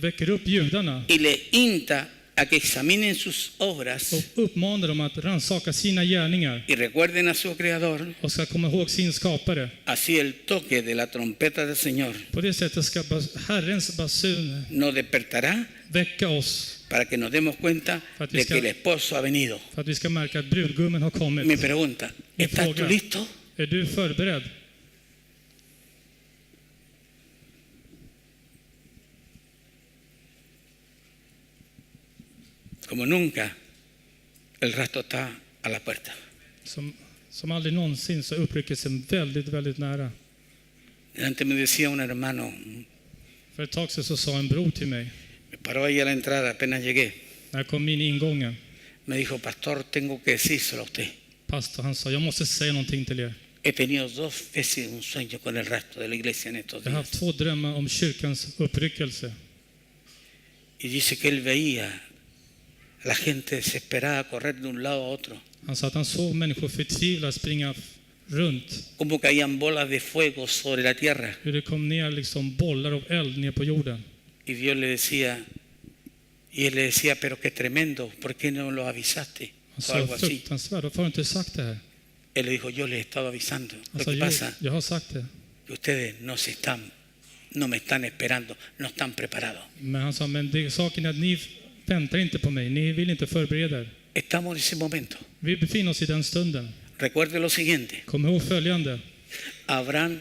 S2: väcker upp judarna
S1: y le insta a que examinen sus obras
S2: och uppmanar dem att rannsaka sina gärningar
S1: y recuerden a su Creador,
S2: och ska komma ihåg sin skapare.
S1: así el toque de la trompeta del Señor
S2: På det sättet ska Herrens basun
S1: nos despertará
S2: väcka oss
S1: para que nos demos cuenta
S2: Para que
S1: de
S2: sea-
S1: que el esposo ha venido.
S2: för att vi ska märka att brudgummen har kommit.
S1: Mi pregunta,
S2: Mi
S1: ¿estás tú
S2: fråga.
S1: listo?
S2: Är du förberedd?
S1: Como nunca, el rastro está a la puerta.
S2: Som aldrig någonsin så är uppryckelsen väldigt, väldigt nära.
S1: Antes me decía un hermano,
S2: För ett tag sedan så sa en bror till mig,
S1: me paró ahí a la entrada apenas llegué,
S2: när jag kom in i ingången,
S1: me dijo, pastor, tengo que decírselo a usted.
S2: pastor, han sa, jag måste säga någonting till er.
S1: He tenido 2 veces un sueño con el rastro de la iglesia en estos
S2: Jag har
S1: días.
S2: haft 2 drömmar om kyrkans uppryckelse.
S1: Y dice que él veía a la gente desesperada correr de un lado a otro,
S2: Han sa att han såg människor förtvivlade springa runt.
S1: como caían bolas de fuego sobre la tierra.
S2: Hur det kom ner liksom bollar av eld ner på jorden.
S1: Y Dios le decía, y él le decía, pero qué tremendo, ¿por qué no lo avisaste?
S2: Han
S1: O algo
S2: sa,
S1: así.
S2: fruktansvärt, varför har du inte sagt det här?
S1: Él le dijo, yo les he estado avisando.
S2: Han
S1: Lo
S2: sa,
S1: que pasa
S2: jag har sagt det.
S1: que ustedes no me están esperando, no están preparados.
S2: Men han sa, men saken är att ni väntar inte på mig. Ni vill inte förbereda er.
S1: Estamos en ese momento.
S2: Vi befinner oss i den stunden.
S1: Recuerde lo siguiente,
S2: Kom ihåg följande.
S1: Abraham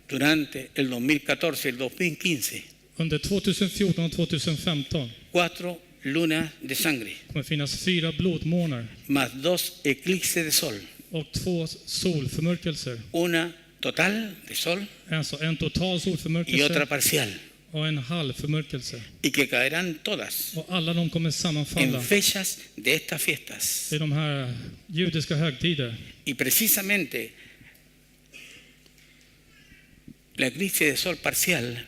S1: durante el 2014, el 2015,
S2: Under 2014 och 2015
S1: 4 lunas de sangre,
S2: kommer det finnas 4 blodmånar
S1: más 2 eclipses de sol,
S2: och 2 solförmörkelser.
S1: una total de sol
S2: Alltså en total
S1: y otra
S2: solförmörkelse
S1: parcial,
S2: och en halv förmörkelse.
S1: y que caerán todas
S2: Och alla de kommer sammanfalla
S1: en fechas de estas fiestas.
S2: i de här judiska högtider.
S1: Y precisamente la eclipse de sol parcial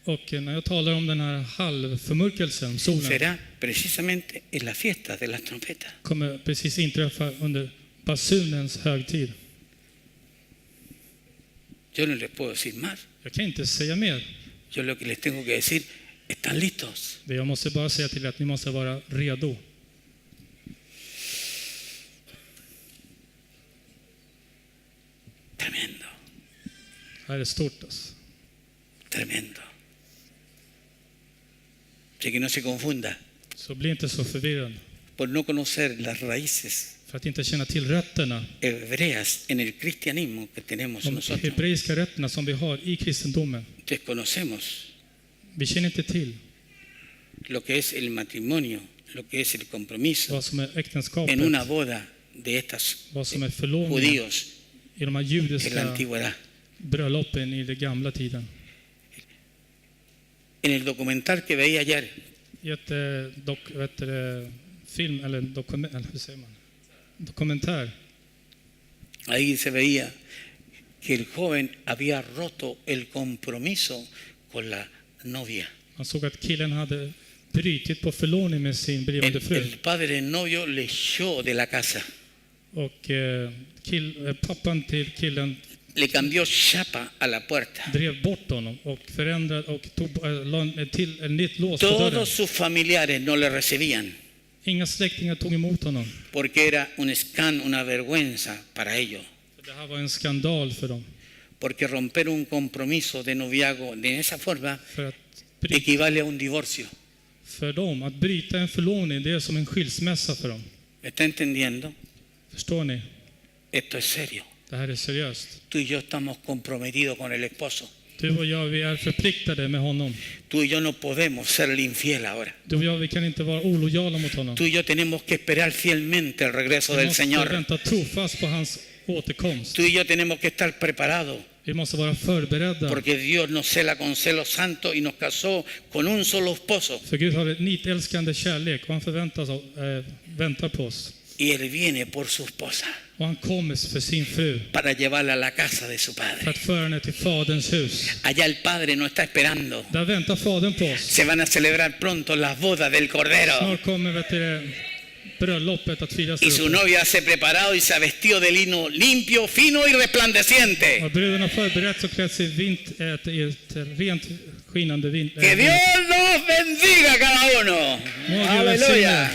S2: Och när jag talar om den här halvförmörkelsen, solen,
S1: será precisamente en la fiesta de las trompetas.
S2: kommer precis inträffa under basunens högtid.
S1: Yo no les puedo decir más.
S2: Jag kan inte säga mer.
S1: Yo lo que les tengo que decir, ¿están listos?
S2: Jag måste bara säga till att ni måste vara redo.
S1: Tremendo,
S2: Det här är stort alltså.
S1: tremendo. Así que no se confunda
S2: Så bli inte så förvirrad.
S1: por no conocer las raíces
S2: För att inte känna till rötterna,
S1: hebreas en el cristianismo que tenemos
S2: de
S1: nosotros.
S2: hebreiska rötterna som vi har i kristendomen.
S1: Desconocemos
S2: Vi känner inte till
S1: lo que es el matrimonio, lo que es el compromiso
S2: vad som är äktenskapet,
S1: en una boda de estos
S2: vad som är förlovningen
S1: judíos
S2: i de här
S1: en la
S2: judiska
S1: antigüedad.
S2: bröllopen i den gamla tiden.
S1: En el documental que veía ayer,
S2: I ett film eller hur säger man? Dokumentär,
S1: ahí se veía que el joven había roto el compromiso con la novia.
S2: man såg att killen hade brytit på förlovning med sin blivande fru.
S1: El padre del novio le echó de la casa,
S2: Och pappan till killen
S1: le cambió chapa a la puerta.
S2: drev bort honom och förändrade och la till en nytt lås på dörren.
S1: Todos sus familiares no le recibían
S2: Inga släktingar tog emot honom.
S1: porque era un escándalo, una vergüenza para ellos.
S2: Det här var en skandal för dem.
S1: Porque romper un compromiso de noviazgo de esa forma
S2: För att
S1: equivale a un divorcio.
S2: för dem att bryta en förlovning, det är som en skilsmässa för dem.
S1: ¿Me está entendiendo?
S2: Förstår ni?
S1: Esto es serio.
S2: Det här är seriöst.
S1: Tú y yo estamos comprometidos con el esposo.
S2: Du och jag, vi är förpliktade med honom.
S1: Tú y yo no podemos serle infiel ahora.
S2: Du och jag, vi kan inte vara olojala mot honom.
S1: Tú y yo tenemos que esperar fielmente el regreso
S2: Vi
S1: del
S2: måste
S1: Señor.
S2: vänta trofast på hans återkomst.
S1: Tú y yo tenemos que estar preparados
S2: Vi måste vara förberedda.
S1: porque Dios nos cela con celo santo y nos casó con un solo esposo.
S2: För Gud har ett nitälskande kärlek och han väntar på oss.
S1: Y Él viene por su esposa
S2: Och han kommer för sin fru
S1: para llevarla a la casa de su
S2: för
S1: padre.
S2: att föra henne till faderns hus.
S1: Allá el Padre nos está esperando.
S2: Där väntar fadern på oss.
S1: Se van a celebrar pronto las bodas del Cordero.
S2: Snart kommer bröllopet att firas.
S1: Y su novia se ha preparado y se ha vestido de lino limpio, fino y resplandeciente.
S2: Och bruden har förberett och klätt sig i ett rent skinande
S1: Que Dios nos bendiga a cada uno.
S2: Må Gud
S1: Aleluya.
S2: välsigna